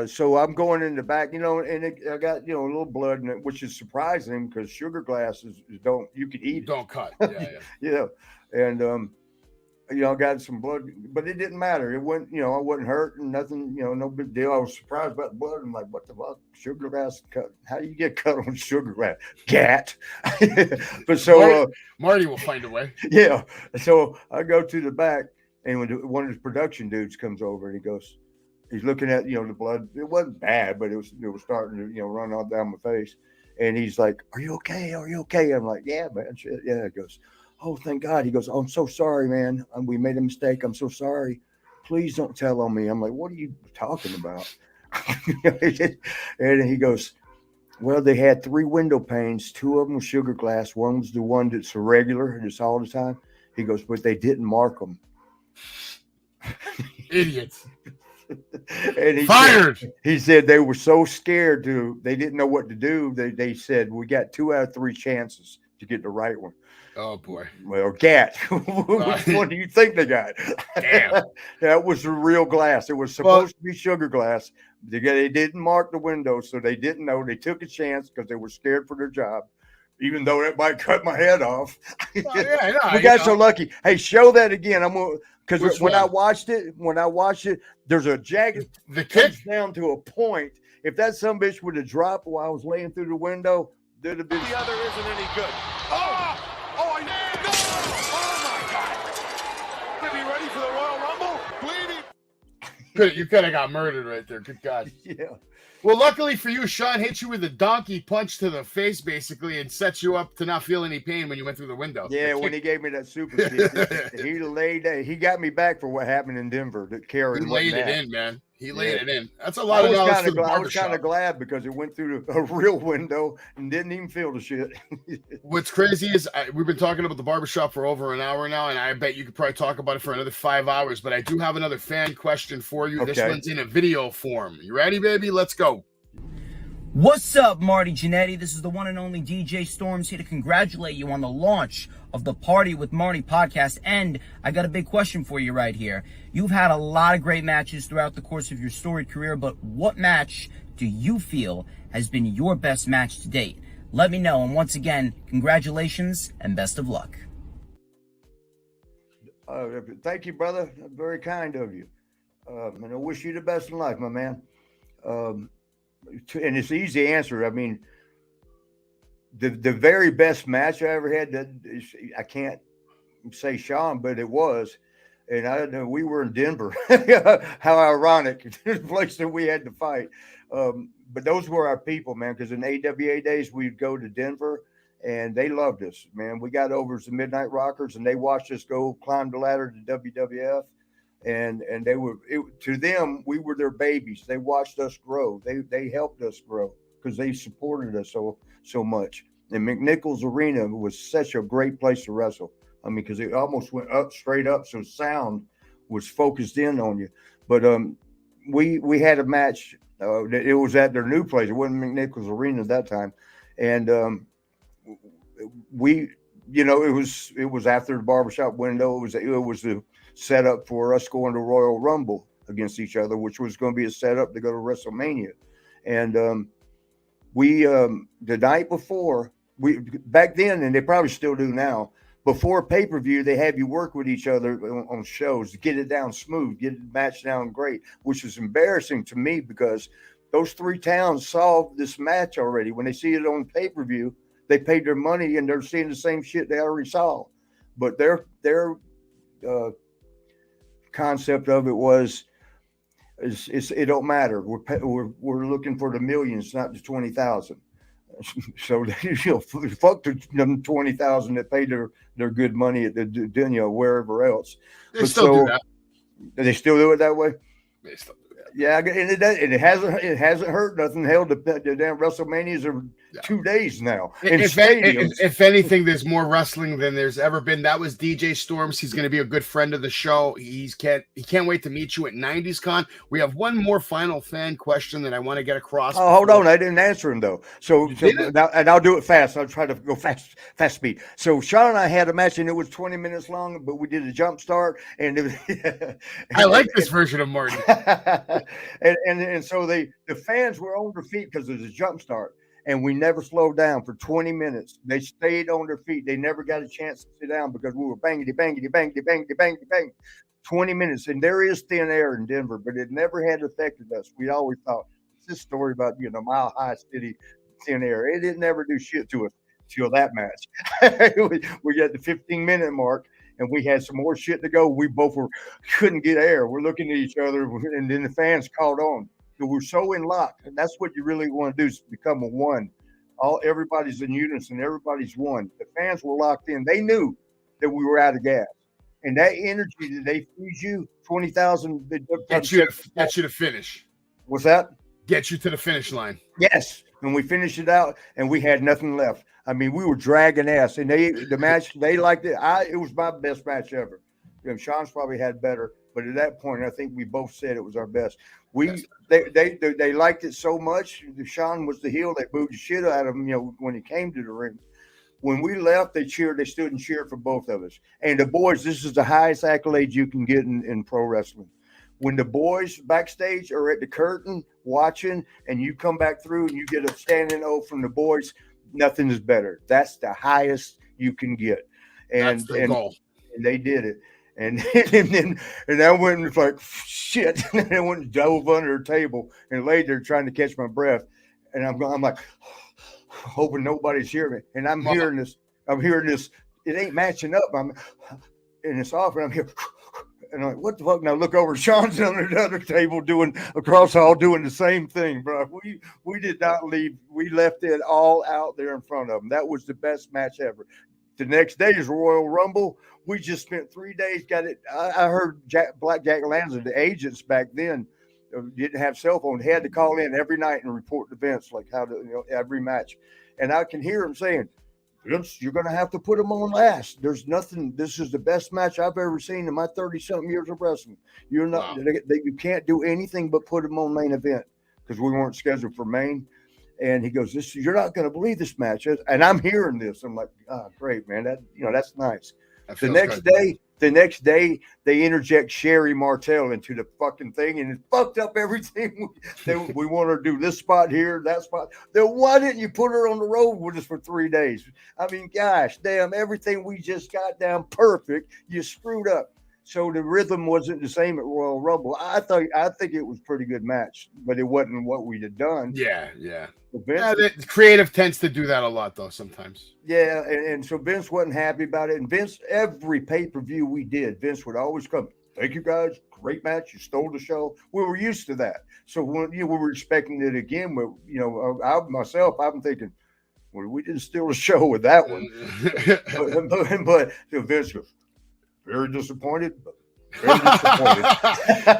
so I'm going in the back, and I got a little blood in it, which is surprising because sugar glasses you can eat it. Don't cut. Yeah. And I got some blood, but it didn't matter. It went, I wasn't hurt and nothing, no big deal. I was surprised about the blood. I'm like, what the fuck? Sugar glass cut? How do you get cut on sugar glass? Gat. But so Marty will find a way. Yeah. So I go to the back, and when one of his production dudes comes over, and he's looking at, the blood. It wasn't bad, but it was starting to, run all down my face. And he's like, "Are you okay? Are you okay?" I'm like, "Yeah, man." Shit. Yeah. He goes, "Oh, thank God." He goes, "Oh, I'm so sorry, man. We made a mistake. I'm so sorry. Please don't tell on me." I'm like, "What are you talking about?" And he goes, "Well, they had 3 window panes. 2 of them were sugar glass. One was the one that's regular, and it's all the time." He goes, "But they didn't mark them." Idiots. And he said they were so scared they didn't know what to do. They said, "We got 2 out of 3 chances to get the right one." Oh boy. Well, Gat. Which one do you think they got? Damn. That was the real glass. It was supposed to be sugar glass. They didn't mark the window, so they didn't know. They took a chance because they were scared for their job, even though it might cut my head off. We got so lucky. Hey, show that again. I'm gonna, because when I watched it, there's a jagged the kick down to a point. If that sumbitch would have dropped while I was laying through the window, there'd have been. The other isn't any good. Oh my God! Are we ready for the Royal Rumble? Bleeding. You could have got murdered right there. Good God. Yeah. Well, luckily for you, Sean hit you with a donkey punch to the face, basically, and set you up to not feel any pain when you went through the window. Yeah, when he gave me that super kick, he got me back for what happened in Denver. That Karen laid it in, man. He laid it in. That's a lot of knowledge for the Barbershop. I was kind of glad because it went through a real window and didn't even feel the shit. What's crazy is we've been talking about the Barbershop for over an hour now, and I bet you could probably talk about it for another 5 hours. But I do have another fan question for you. Okay. This one's in a video form. You ready, baby? Let's go. What's up, Marty Jannetty? This is the one and only DJ Storms here to congratulate you on the launch of the Party with Marty podcast. And I got a big question for you right here. You've had a lot of great matches throughout the course of your storied career, but what match do you feel has been your best match to date? Let me know. And once again, congratulations and best of luck. Thank you, brother. Very kind of you. And I wish you the best in life, my man. And it's an easy answer. I mean, the very best match I ever had, I can't say Sean, but it was. And I don't know, we were in Denver. How ironic, the place that we had to fight. but those were our people, man. Because in AWA days, we'd go to Denver, and they loved us, man. We got over as the Midnight Rockers, and they watched us go climb the ladder to WWF, and they were to them, we were their babies. They watched us grow. They helped us grow because they supported us so much. And McNichols Arena was such a great place to wrestle. I mean, because it almost went up straight up, so sound was focused in on you. But we had a match. It was at their new place. It wasn't McNichols Arena at that time, and it was after the barbershop window. It was the setup for us going to Royal Rumble against each other, which was going to be a setup to go to WrestleMania. And the night before, back then, and they probably still do now, before pay-per-view, they have you work with each other on shows to get it down smooth, get the match down great, which is embarrassing to me because those three towns saw this match already. When they see it on pay-per-view, they paid their money and they're seeing the same shit they already saw. But their concept of it was, it don't matter. We're looking for the millions, not the 20,000. So fuck them 20,000 that paid their good money at the Dunya wherever else. They still do that. They still do it that way. They still do that. Yeah, and it hasn't hurt nothing. Hell, the damn WrestleManias are 2 days now. If anything, there's more wrestling than there's ever been. That was DJ Storms. He's going to be a good friend of the show. He can't wait to meet you at 90s Con. We have one more final fan question that I want to get across. Oh, hold on, I didn't answer him though. So now, and I'll do it fast. I'll try to go fast speed. So Sean and I had a match, and it was 20 minutes long, but we did a jump start, and it was, I like this version of Marty. and so the fans were on their feet because it was a jump start, and we never slowed down for 20 minutes. They stayed on their feet. They never got a chance to sit down because we were bangity, bangity, bangity, bangity, bangity, bang. 20 minutes, and there is thin air in Denver, but it never had affected us. We always thought this story about Mile High City thin air. It didn't never do shit to us till that match. we got the 15-minute mark. And we had some more shit to go. We both couldn't get air. We're looking at each other, and then the fans caught on. So we're so in lock. And that's what you really want to do, is become a one. Everybody's in unison. Everybody's one. The fans were locked in. They knew that we were out of gas. And that energy that they feed you, 20,000. Get you to finish. What's that? Get you to the finish line. Yes. And we finished it out, and we had nothing left. I mean, we were dragging ass, and the match, they liked it. It was my best match ever. Sean's probably had better, but at that point, I think we both said it was our best. They liked it so much. Sean was the heel. They booed the shit out of him, when he came to the ring. When we left, they cheered. They stood and cheered for both of us. And the boys, this is the highest accolade you can get in pro wrestling. When the boys backstage are at the curtain watching, and you come back through and you get a standing O from the boys, nothing is better. That's the highest you can get. And that's the goal. And they did it. And I went and was like, shit. And I went and dove under a table and laid there trying to catch my breath. And I'm like, hoping nobody's hearing me. And I'm hearing this. It ain't matching up. And it's off, and I'm here. And I'm like, what the fuck? Now look over. Sean's under the other table doing across hall doing the same thing, bro. We did not leave. We left it all out there in front of them. That was the best match ever. The next day is Royal Rumble. We just spent 3 days. Got it. I heard Black Jack Lanza, the agents back then, didn't have cell phones. They had to call in every night and report the events, like how to every match. And I can hear him saying, Vince, you're going to have to put them on last. There's nothing. This is the best match I've ever seen in my 30-something years of wrestling. You're not. Wow. You can't do anything but put them on main event because we weren't scheduled for main. And he goes, you're not going to believe this match. And I'm hearing this. I'm like, great, man. That's nice. The next day, they interject Sherry Martel into the fucking thing, and it fucked up everything. We want her to do this spot here, that spot. Then why didn't you put her on the road with us for 3 days? I mean, gosh, damn, everything we just got down perfect, you screwed up. So the rhythm wasn't the same at Royal Rumble. I think it was a pretty good match, but it wasn't what we had done. Yeah. The creative tends to do that a lot, though, sometimes. Yeah, and so Vince wasn't happy about it. And Vince, every pay-per-view we did, Vince would always come, Thank you guys. Great match. You stole the show. We were used to that. So when we were expecting it again, but I'm thinking, well, we didn't steal the show with that one. but Vince goes, very disappointed. Very disappointed.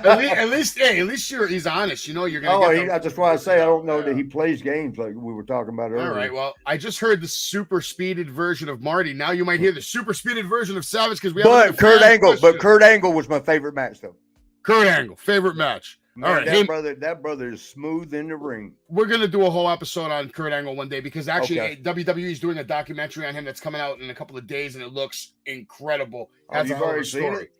at least he's honest. You're gonna. That's why I say I don't know that he plays games like we were talking about earlier. All right. Well, I just heard the super speeded version of Marty. Now you might hear the super speeded version of Savage because we. But Kurt Angle was my favorite match though. Kurt Angle, favorite match. Man, all right, that brother is smooth in the ring. We're gonna do a whole episode on Kurt Angle one day because actually WWE is doing a documentary on him that's coming out in a couple of days, and it looks incredible. You've already seen it?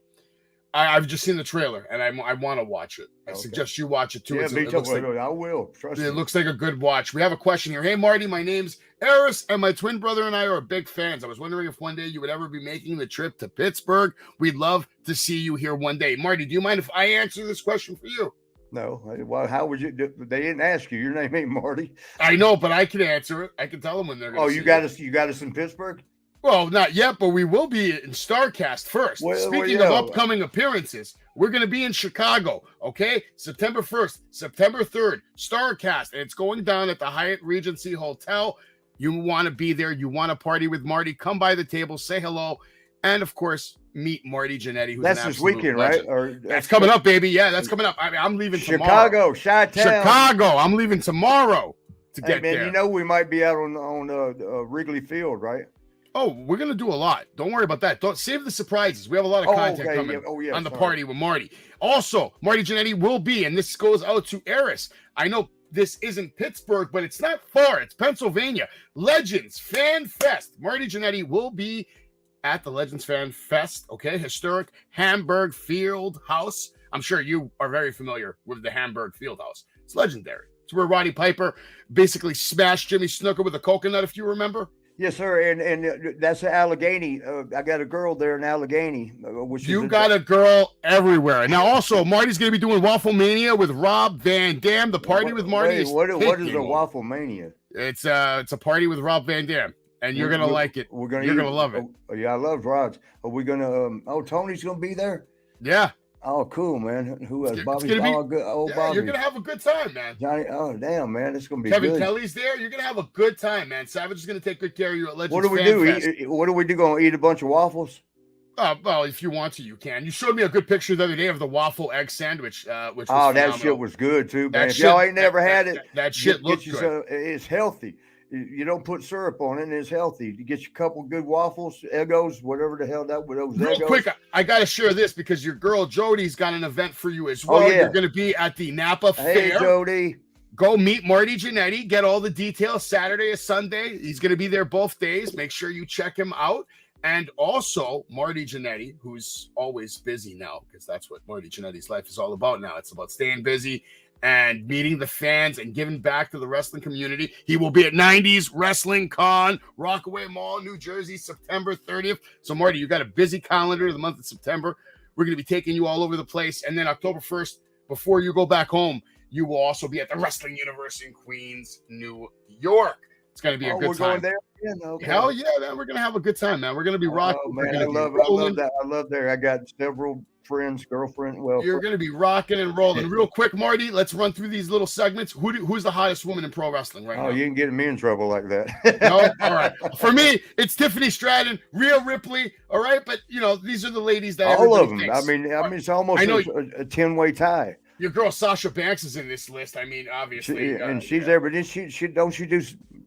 I've just seen the trailer, and I want to watch it. I suggest you watch it too. Yeah, I will. Trust me. It looks like a good watch. We have a question here. Hey, Marty, my name's Eris, and my twin brother and I are big fans. I was wondering if one day you would ever be making the trip to Pittsburgh. We'd love to see you here one day. Marty, do you mind if I answer this question for you? No. Well, how would you? They didn't ask you. Your name ain't Marty. I know, but I can answer it. I can tell them when they're going to. You got us in Pittsburgh? Well, not yet, but we will be in StarCast first. Speaking of upcoming appearances, we're going to be in Chicago, okay? September 1st, September 3rd, StarCast, and it's going down at the Hyatt Regency Hotel. You want to be there. You want to party with Marty. Come by the table, say hello, and, of course, meet Marty Jannetty, who's that's this weekend, legend. Right? That's coming up, baby. Yeah, that's coming up. I'm leaving tomorrow. Chicago. I'm leaving tomorrow to get there. We might be out on Wrigley Field, right? Oh, we're going to do a lot. Don't worry about that. Don't save the surprises. We have a lot of content coming on the Party with Marty. Also, Marty Jannetty will be, and this goes out to Eris. I know this isn't Pittsburgh, but it's not far. It's Pennsylvania. Legends Fan Fest. Marty Jannetty will be at the Legends Fan Fest, okay? Historic Hamburg Field House. I'm sure you are very familiar with the Hamburg Field House. It's legendary. It's where Roddy Piper basically smashed Jimmy Snuka with a coconut, if you remember. Yes, sir, and that's Allegheny. I got a girl there in Allegheny. You got a girl everywhere. Now, also, Marty's going to be doing Waffle Mania with Rob Van Dam. The Party with Marty. What is a Waffle Mania? It's a party with Rob Van Dam, and you're going to like it. You're going to love it. Yeah, I love Rod's. Are we going to? Tony's going to be there. Yeah. Oh, cool, man. Who else? Bobby. Bobby. You're going to have a good time, man. Johnny. Oh, damn, man. It's going to be Kevin good. Kelly's there. You're going to have a good time, man. Savage is going to take good care of you at Legends What do we do? What do we do? Going to eat a bunch of waffles? Well, if you want to, you can. You showed me a good picture the other day of the waffle egg sandwich, which was that shit was good, too, man. If y'all ain't never had it, that shit looks good. It's healthy. You don't put syrup on it, and it's healthy. You get you a couple good waffles, Eggos, whatever the hell that with those Real Eggos. Quick, I got to share this because your girl Jody's got an event for you as well. You're going to be at the Napa Fair. Hey, Jody. Go meet Marty Jannetty. Get all the details Saturday or Sunday. He's going to be there both days. Make sure you check him out. And also, Marty Jannetty, who's always busy now, because that's what Marty Jannetty's life is all about now. It's about staying busy and meeting the fans and giving back to the wrestling community. He will be at 90s Wrestling Con, Rockaway Mall, New Jersey, September 30th. So, Marty, you got a busy calendar the month of September. We're going to be taking you all over the place. And then October 1st, before you go back home, you will also be at the Wrestling Universe in Queens, New York. It's going to be a good time. There? Yeah, okay. Hell yeah, man. We're going to have a good time, man. We're going to be rocking. Oh, man, I love that. I love there. I got several friends, girlfriend. Well, you're going to be rocking and rolling. Real quick, Marty, let's run through these little segments. Who's the hottest woman in pro wrestling right now? Oh, you can get me in trouble like that. No? All right. For me, it's Tiffany Stratton, Rhea Ripley. All right. But, these are the ladies that all of them. Thinks. I mean, it's almost a 10-way tie. Your girl Sasha Banks is in this list. I mean, obviously. She's there, but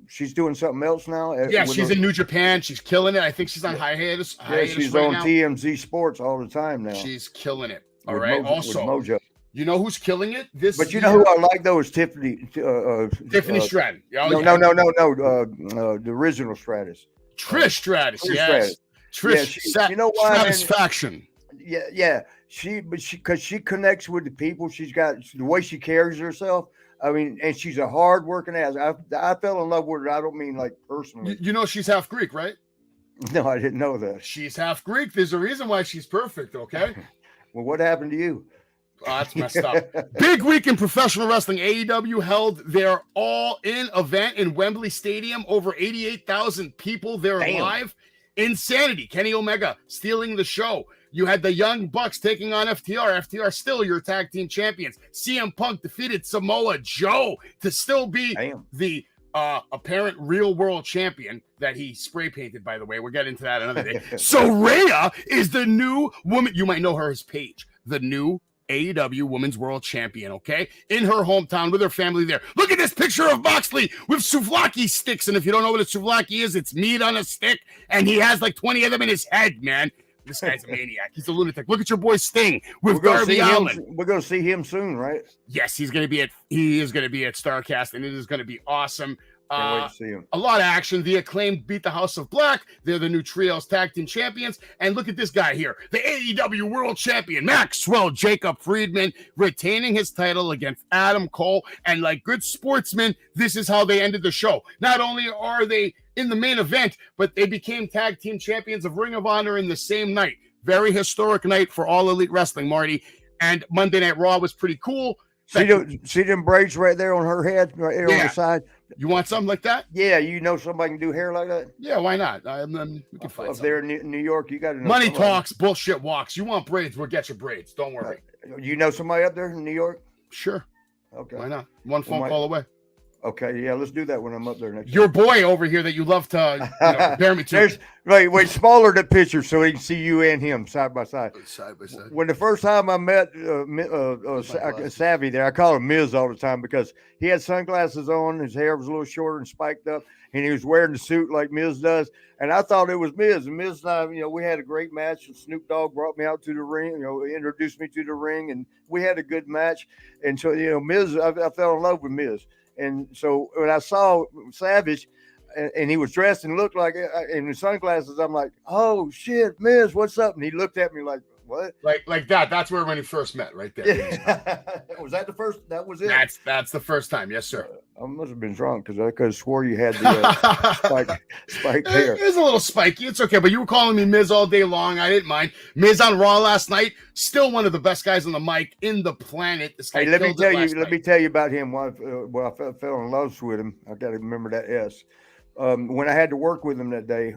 she's doing something else now? Yeah, she's in New Japan. She's killing it. I think she's on hiatus. Yeah, she's on TMZ Sports all the time now. She's killing it. All right. Also, Mojo. You know who's killing it? But you know who I like though is Tiffany. Tiffany Stratton. No. The original Stratus. Trish Stratus. Yes. Trish. Yeah, you know why? Satisfaction. Yeah. Because she connects with the people. She's got the way she carries herself. I mean, and she's a hard-working ass. I fell in love with her. I don't mean like personally. You know she's half Greek, right? No, I didn't know that. She's half Greek. There's a reason why she's perfect, okay? Well, what happened to you? Oh, that's messed up. Big week in professional wrestling. AEW held their all-in event in Wembley Stadium. Over 88,000 people there live. Insanity, Kenny Omega stealing the show. You had the Young Bucks taking on FTR. FTR still your tag team champions. CM Punk defeated Samoa Joe to still be the apparent real world champion that he spray painted, by the way. We'll get into that another day. So Rhea is the new woman. You might know her as Paige, the new AEW Women's World Champion, okay? In her hometown with her family there. Look at this picture of Moxley with souvlaki sticks. And if you don't know what a souvlaki is, it's meat on a stick. And he has like 20 of them in his head, man. This guy's a maniac. He's a lunatic. Look at your boy Sting with Darby Allin. We're going to see him soon, right? Yes, he is going to be at Starrcast, and it is going to be awesome. Can't wait to see him. A lot of action. The Acclaimed beat the House of Black. They're the new Trios Tag Team Champions. And look at this guy here, the AEW World Champion, Maxwell Jacob Friedman, retaining his title against Adam Cole. And like good sportsmen, this is how they ended the show. Not only are they in the main event, but they became Tag Team Champions of Ring of Honor in the same night. Very historic night for All Elite Wrestling, Marty. And Monday Night Raw was pretty cool. See them braids right there on her head, right there on the side? You want something like that? Yeah, you know somebody can do hair like that? Yeah, why not? We can find up there in New York, you got to know. Money talks, bullshit walks. You want braids, we'll get you braids. Don't worry. You know somebody up there in New York? Sure. Okay. Why not? One phone call away. Okay, yeah, let's do that when I'm up there next Your boy over here that you love to compare me to. Wait, smaller the picture so he can see you and him side by side. Side by side. When the first time I met Savvy there, I call him Miz all the time because he had sunglasses on, his hair was a little shorter and spiked up, and he was wearing the suit like Miz does. And I thought it was Miz. And Miz and I, we had a great match. And Snoop Dogg brought me out to the ring, introduced me to the ring, and we had a good match. And so, Miz, I fell in love with Miz. And so when I saw Savage and he was dressed and looked like in the sunglasses, I'm like, oh shit, Miz, what's up? And he looked at me like, what? Like that. That's where when he first met, right there. Yeah. Was that the first? That was it. That's the first time. Yes, sir. I must have been drunk because I could have swore you had the spike hair. It was a little spiky. It's okay, but you were calling me Miz all day long. I didn't mind. Miz on Raw last night, still one of the best guys on the mic in the planet. This guy let me tell you about him. When I fell in love with him, I got to remember that S. When I had to work with him that day.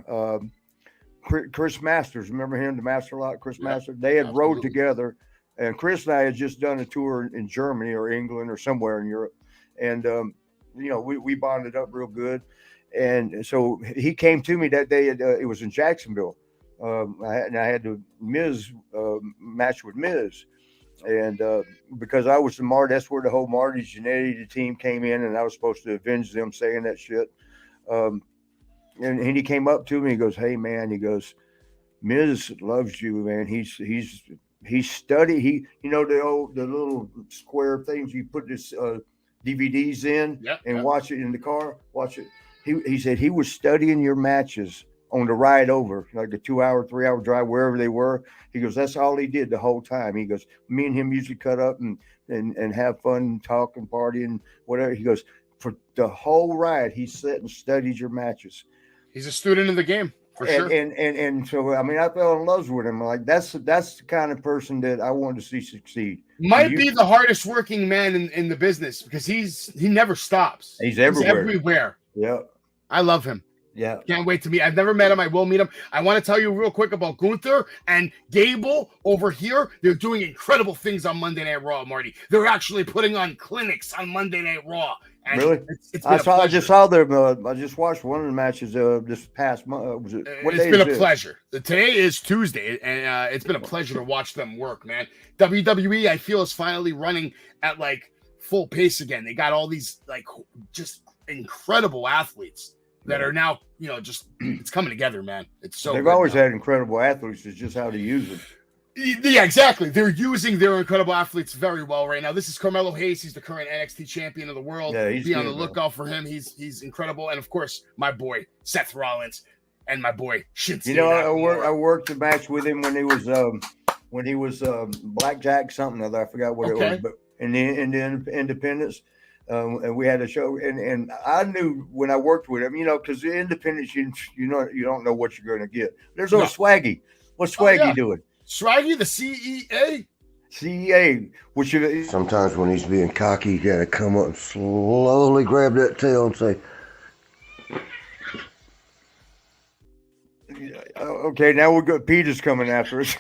Chris Masters, remember him, the Master Lock, Chris Masters? They had rode together, and Chris and I had just done a tour in Germany or England or somewhere in Europe, and we bonded up real good. And so he came to me that day. It was in Jacksonville. I had the Miz match with Miz, and because I was the Marty, that's where the whole Marty Jannetty, the team came in, and I was supposed to avenge them saying that shit. And he came up to me. He goes, "Hey man," he goes, "Miz loves you, man. He's studied. The little square things you put this DVDs in and watch it in the car. Watch it." He said he was studying your matches on the ride over, like a 2-hour, 3-hour drive, wherever they were. He goes, that's all he did the whole time. He goes, me and him usually cut up and have fun and talk and party and whatever. He goes, for the whole ride, he sat and studied your matches. He's a student of the game, for sure. And so, I mean, I fell in love with him. Like, that's the kind of person that I wanted to see succeed. Might be the hardest working man in the business because he never stops. He's everywhere. Yeah. I love him. Yeah. Can't wait to meet. I've never met him. I will meet him. I want to tell you real quick about Gunther and Gable over here. They're doing incredible things on Monday Night Raw, Marty. They're actually putting on clinics on Monday Night Raw. And really? I just saw their. I just watched one of the matches this past month. It's been a pleasure. Today is Tuesday, and it's been a pleasure to watch them work, man. WWE, I feel, is finally running at like full pace again. They got all these like just incredible athletes that are now, just it's coming together, man. It's so. They've always had incredible athletes. It's just how to use them. Yeah, exactly. They're using their incredible athletes very well right now. This is Carmelo Hayes. He's the current NXT champion of the world. Yeah, be on the lookout for him. He's incredible. And of course, my boy Seth Rollins and my boy Shinsuke. I worked a match with him when he was Blackjack something other. I forgot what it was, but in the Independence. And we had a show, and I knew when I worked with him, because the Independence, you don't know what you're going to get. There's no Swaggy. What's Swaggy doing? Swaggy, the CEA? CEA, which sometimes when he's being cocky, you got to come up and slowly grab that tail and say, Okay, now we're good. Peter's coming after us.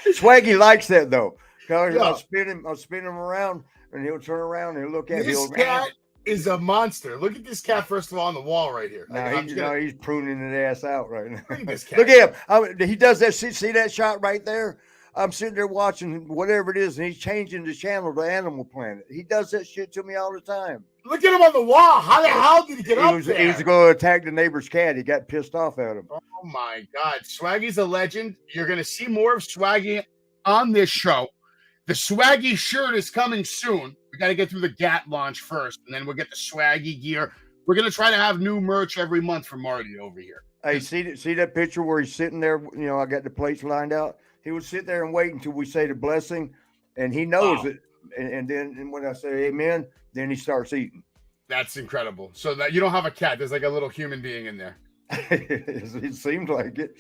Swaggy likes that though. Cause I'll spin him around, and he'll turn around and he'll look at This cat is a monster. Look at this cat first of all on the wall right here. He's pruning his ass out right now. Look at this cat. Look at him. He does that. See that shot right there? I'm sitting there watching whatever it is, and he's changing the channel to Animal Planet. He does that shit to me all the time. Look at him on the wall. How the hell did he get up there? He was going to attack the neighbor's cat. He got pissed off at him. Oh my God. Swaggy's a legend. You're going to see more of Swaggy on this show. The Swaggy shirt is coming soon. We got to get through the GAT launch first, and then we'll get the Swaggy gear. We're going to try to have new merch every month for Marty over here. Hey, see that picture where he's sitting there? You know, I got the plates lined out. He would sit there and wait until we say the blessing, and he knows it. And then when I say amen, then he starts eating. That's incredible. So that you don't have a cat. There's like a little human being in there. It seems like it.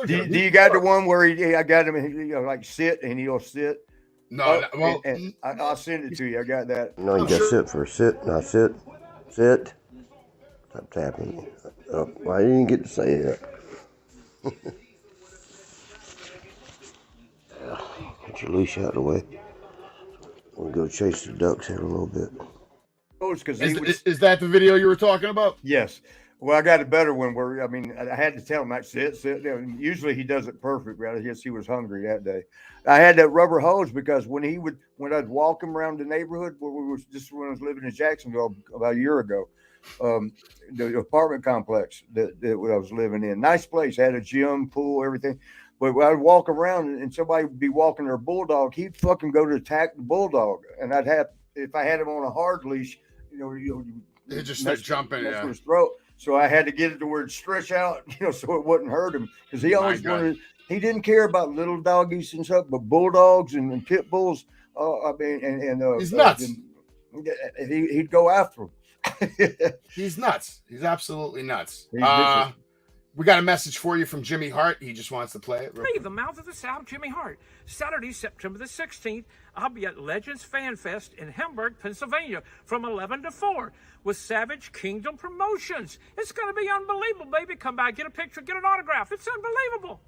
Do you got the one where I got him, like sit, and he'll sit? No, well, and I'll send it to you. I got that. No, you got to sit for a sit. Now sit. Stop tapping. I didn't get to say that. Get your leash out of the way. We'll go chase the ducks here a little bit. Is that the video you were talking about? Yes. Well, I got a better one where, I had to tell him, sit. Usually he does it perfect, right? I guess he was hungry that day. I had that rubber hose because when I'd walk him around the neighborhood, when I was living in Jacksonville about a year ago, the apartment complex that I was living in, nice place, had a gym, pool, everything. But when I'd walk around and somebody would be walking their bulldog, he'd fucking go to attack the bulldog. And if I had him on a hard leash, It just started jumping for his throat. So I had to get it to where it stretch out, so it wouldn't hurt him. Because he always wanted, he didn't care about little doggies and stuff, but bulldogs and pit bulls. He's nuts. He'd go after them. He's nuts. He's absolutely nuts. We got a message for you from Jimmy Hart. He just wants to play it. Hey, the mouth of the South, Jimmy Hart. Saturday, September the 16th, I'll be at Legends Fan Fest in Hamburg, Pennsylvania from 11 to 4 with Savage Kingdom Promotions. It's going to be unbelievable, baby. Come by, get a picture, get an autograph. It's unbelievable.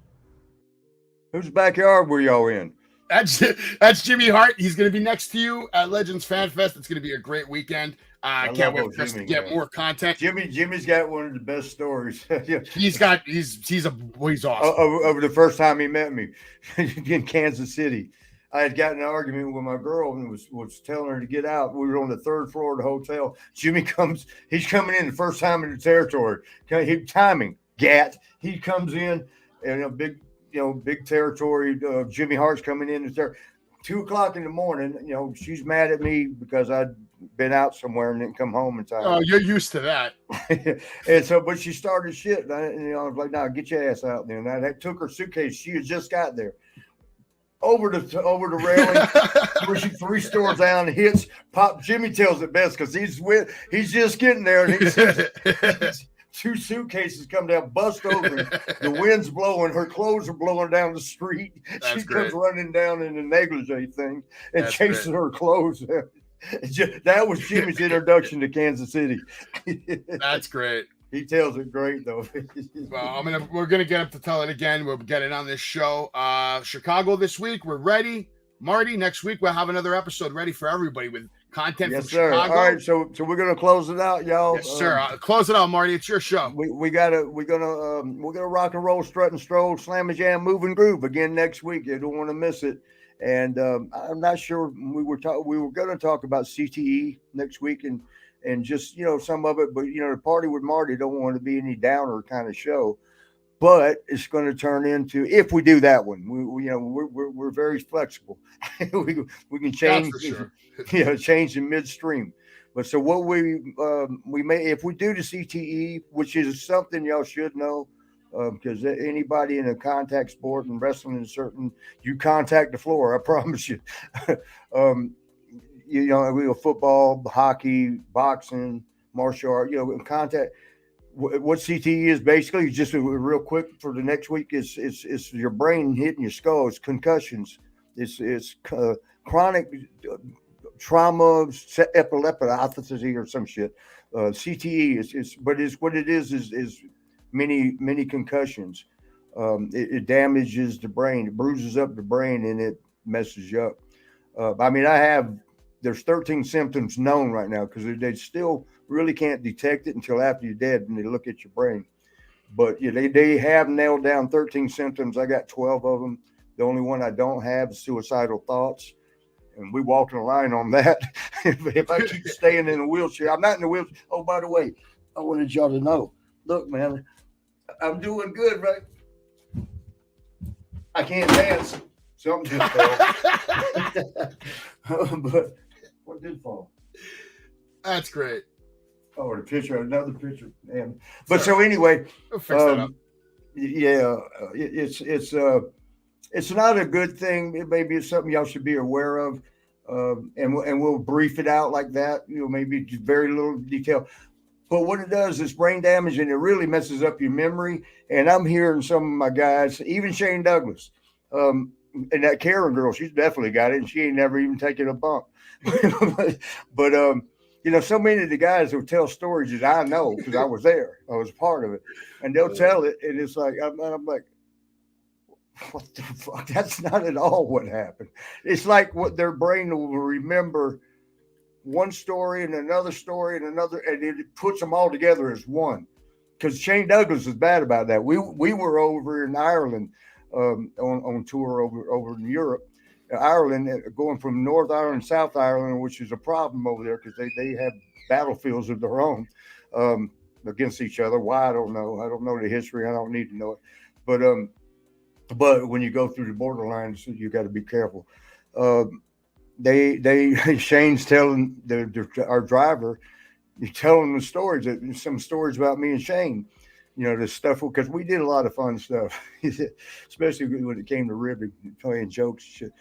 Whose backyard were y'all in? That's Jimmy Hart. He's going to be next to you at Legends Fan Fest. It's going to be a great weekend. I can't wait for us to get more content. Jimmy's got one of the best stories. He's awesome. Over the first time he met me in Kansas City, I had gotten an argument with my girl and was telling her to get out. We were on the third floor of the hotel. Jimmy he's coming in the first time in the territory. Timing, GAT. He comes in and a big territory. Jimmy Hart's coming in there. 2:00 in the morning. She's mad at me because I'd been out somewhere and didn't come home in time. Oh, you're used to that. And so, but she started shit. And I was like, "No, get your ass out there." And I took her suitcase. She had just got there. Over the railing, where she 3 stores down, hits pop. Jimmy tells it best because he's just getting there, and he sees 2 suitcases come down, bust open. The wind's blowing, her clothes are blowing down the street. She comes running down in the negligee thing and chasing her clothes. That was Jimmy's introduction to Kansas City. That's great. He tells it great though. Well, we're gonna get him to tell it again. We'll get it on this show. Chicago this week, we're ready. Marty, next week we'll have another episode ready for everybody with content from Chicago. All right, so we're gonna close it out, y'all. Yes, sir. Close it out, Marty. It's your show. We're gonna rock and roll, strut and stroll, slam and jam, move and groove again next week. You don't want to miss it. And I'm not sure we were going to talk about CTE next week and just some of it, but the Party with Marty don't want to be any downer kind of show, but it's going to turn into, if we do that one, we're very flexible. we can change, change in midstream. But so what we may, if we do the CTE, which is something y'all should know. Because anybody in a contact sport and wrestling is certain, you contact the floor. I promise you. Football, hockey, boxing, martial art. Contact. What CTE is basically, just real quick for the next week, is your brain hitting your skull. It's concussions. It's chronic trauma, epilepsy or some shit. CTE is what it is many concussions. It damages the brain. It bruises up the brain and it messes you up. I mean, there's 13 symptoms known right now because they still really can't detect it until after you're dead and they look at your brain. But yeah, they have nailed down 13 symptoms. I got 12 of them. The only one I don't have is suicidal thoughts. And we walked in a line on that. If I keep staying in a wheelchair, I'm not in the wheelchair. Oh, by the way, I wanted y'all to know. Look, man, I'm doing good, right? I can't dance. Something just fell. But what did fall? That's great. Oh, the picture, another picture. Man. But so anyway, We'll fix that up. yeah, it's not a good thing. Maybe it's something y'all should be aware of. And we'll brief it out like that, maybe just very little detail. But what it does is brain damage, and it really messes up your memory. And I'm hearing some of my guys, even Shane Douglas, and that Karen girl, she's definitely got it, and she ain't never even taken a bump. but so many of the guys will tell stories that I know because I was there, I was part of it, and they'll tell it, and it's like I'm like, what the fuck? That's not at all what happened. It's like what their brain will remember one story and another story and another, and it puts them all together as one. Because Shane Douglas is bad about that. We were over in Ireland on tour over in Europe, Ireland, going from North Ireland, South Ireland, which is a problem over there because they have battlefields of their own against each other. Why? I don't know. I don't know the history. I don't need to know it. But when you go through the borderlines, you got to be careful. Shane's telling our driver, you're telling the stories, some stories about me and Shane, the stuff, because we did a lot of fun stuff, especially when it came to ribbing, playing jokes and shit.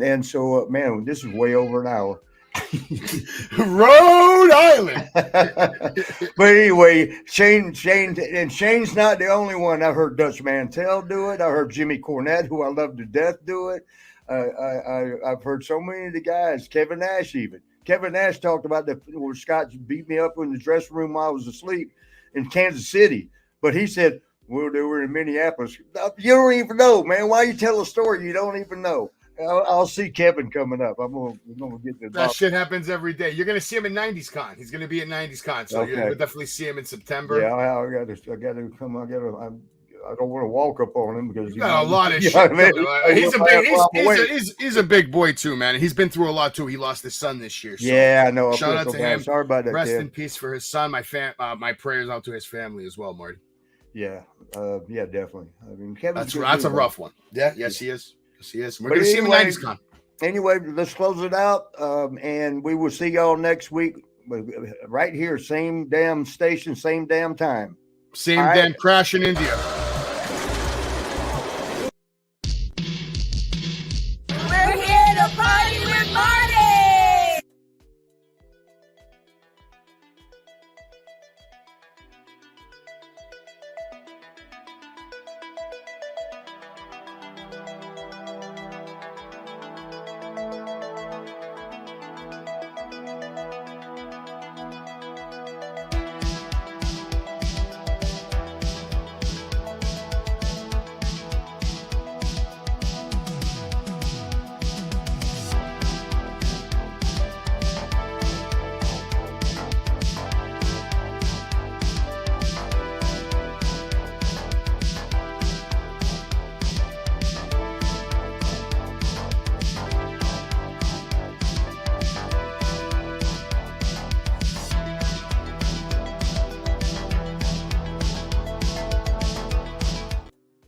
And so, man, this is way over an hour. Rhode Island. But anyway, Shane's not the only one. I've heard Dutch Mantel do it. I heard Jimmy Cornette, who I love to death, do it. I've heard so many of the guys. Kevin Nash even. Kevin Nash talked about where Scott beat me up in the dressing room while I was asleep in Kansas City. But he said, well, they were in Minneapolis. You don't even know, man. Why you tell a story you don't even know? I'll see Kevin coming up. We're gonna get the that shit happens every day. You're gonna see him in 90s Con. He's gonna be at 90s Con, so you'll definitely see him in September. Yeah, I gotta come. I don't want to walk up on him because you got a lot of shit. I mean? He's a big boy too, man. He's been through a lot too. He lost his son this year. So yeah, I know. Shout out to him. Sorry about that. Rest in peace for his son. My prayers out to his family as well, Marty. Yeah, definitely. I mean, Kevin's that's a rough one. Yeah, yes, he is. Yes, we're going to see him in 90s Con. Anyway, let's close it out, and we will see y'all next week right here, same damn station, same damn time. Same damn crash in India.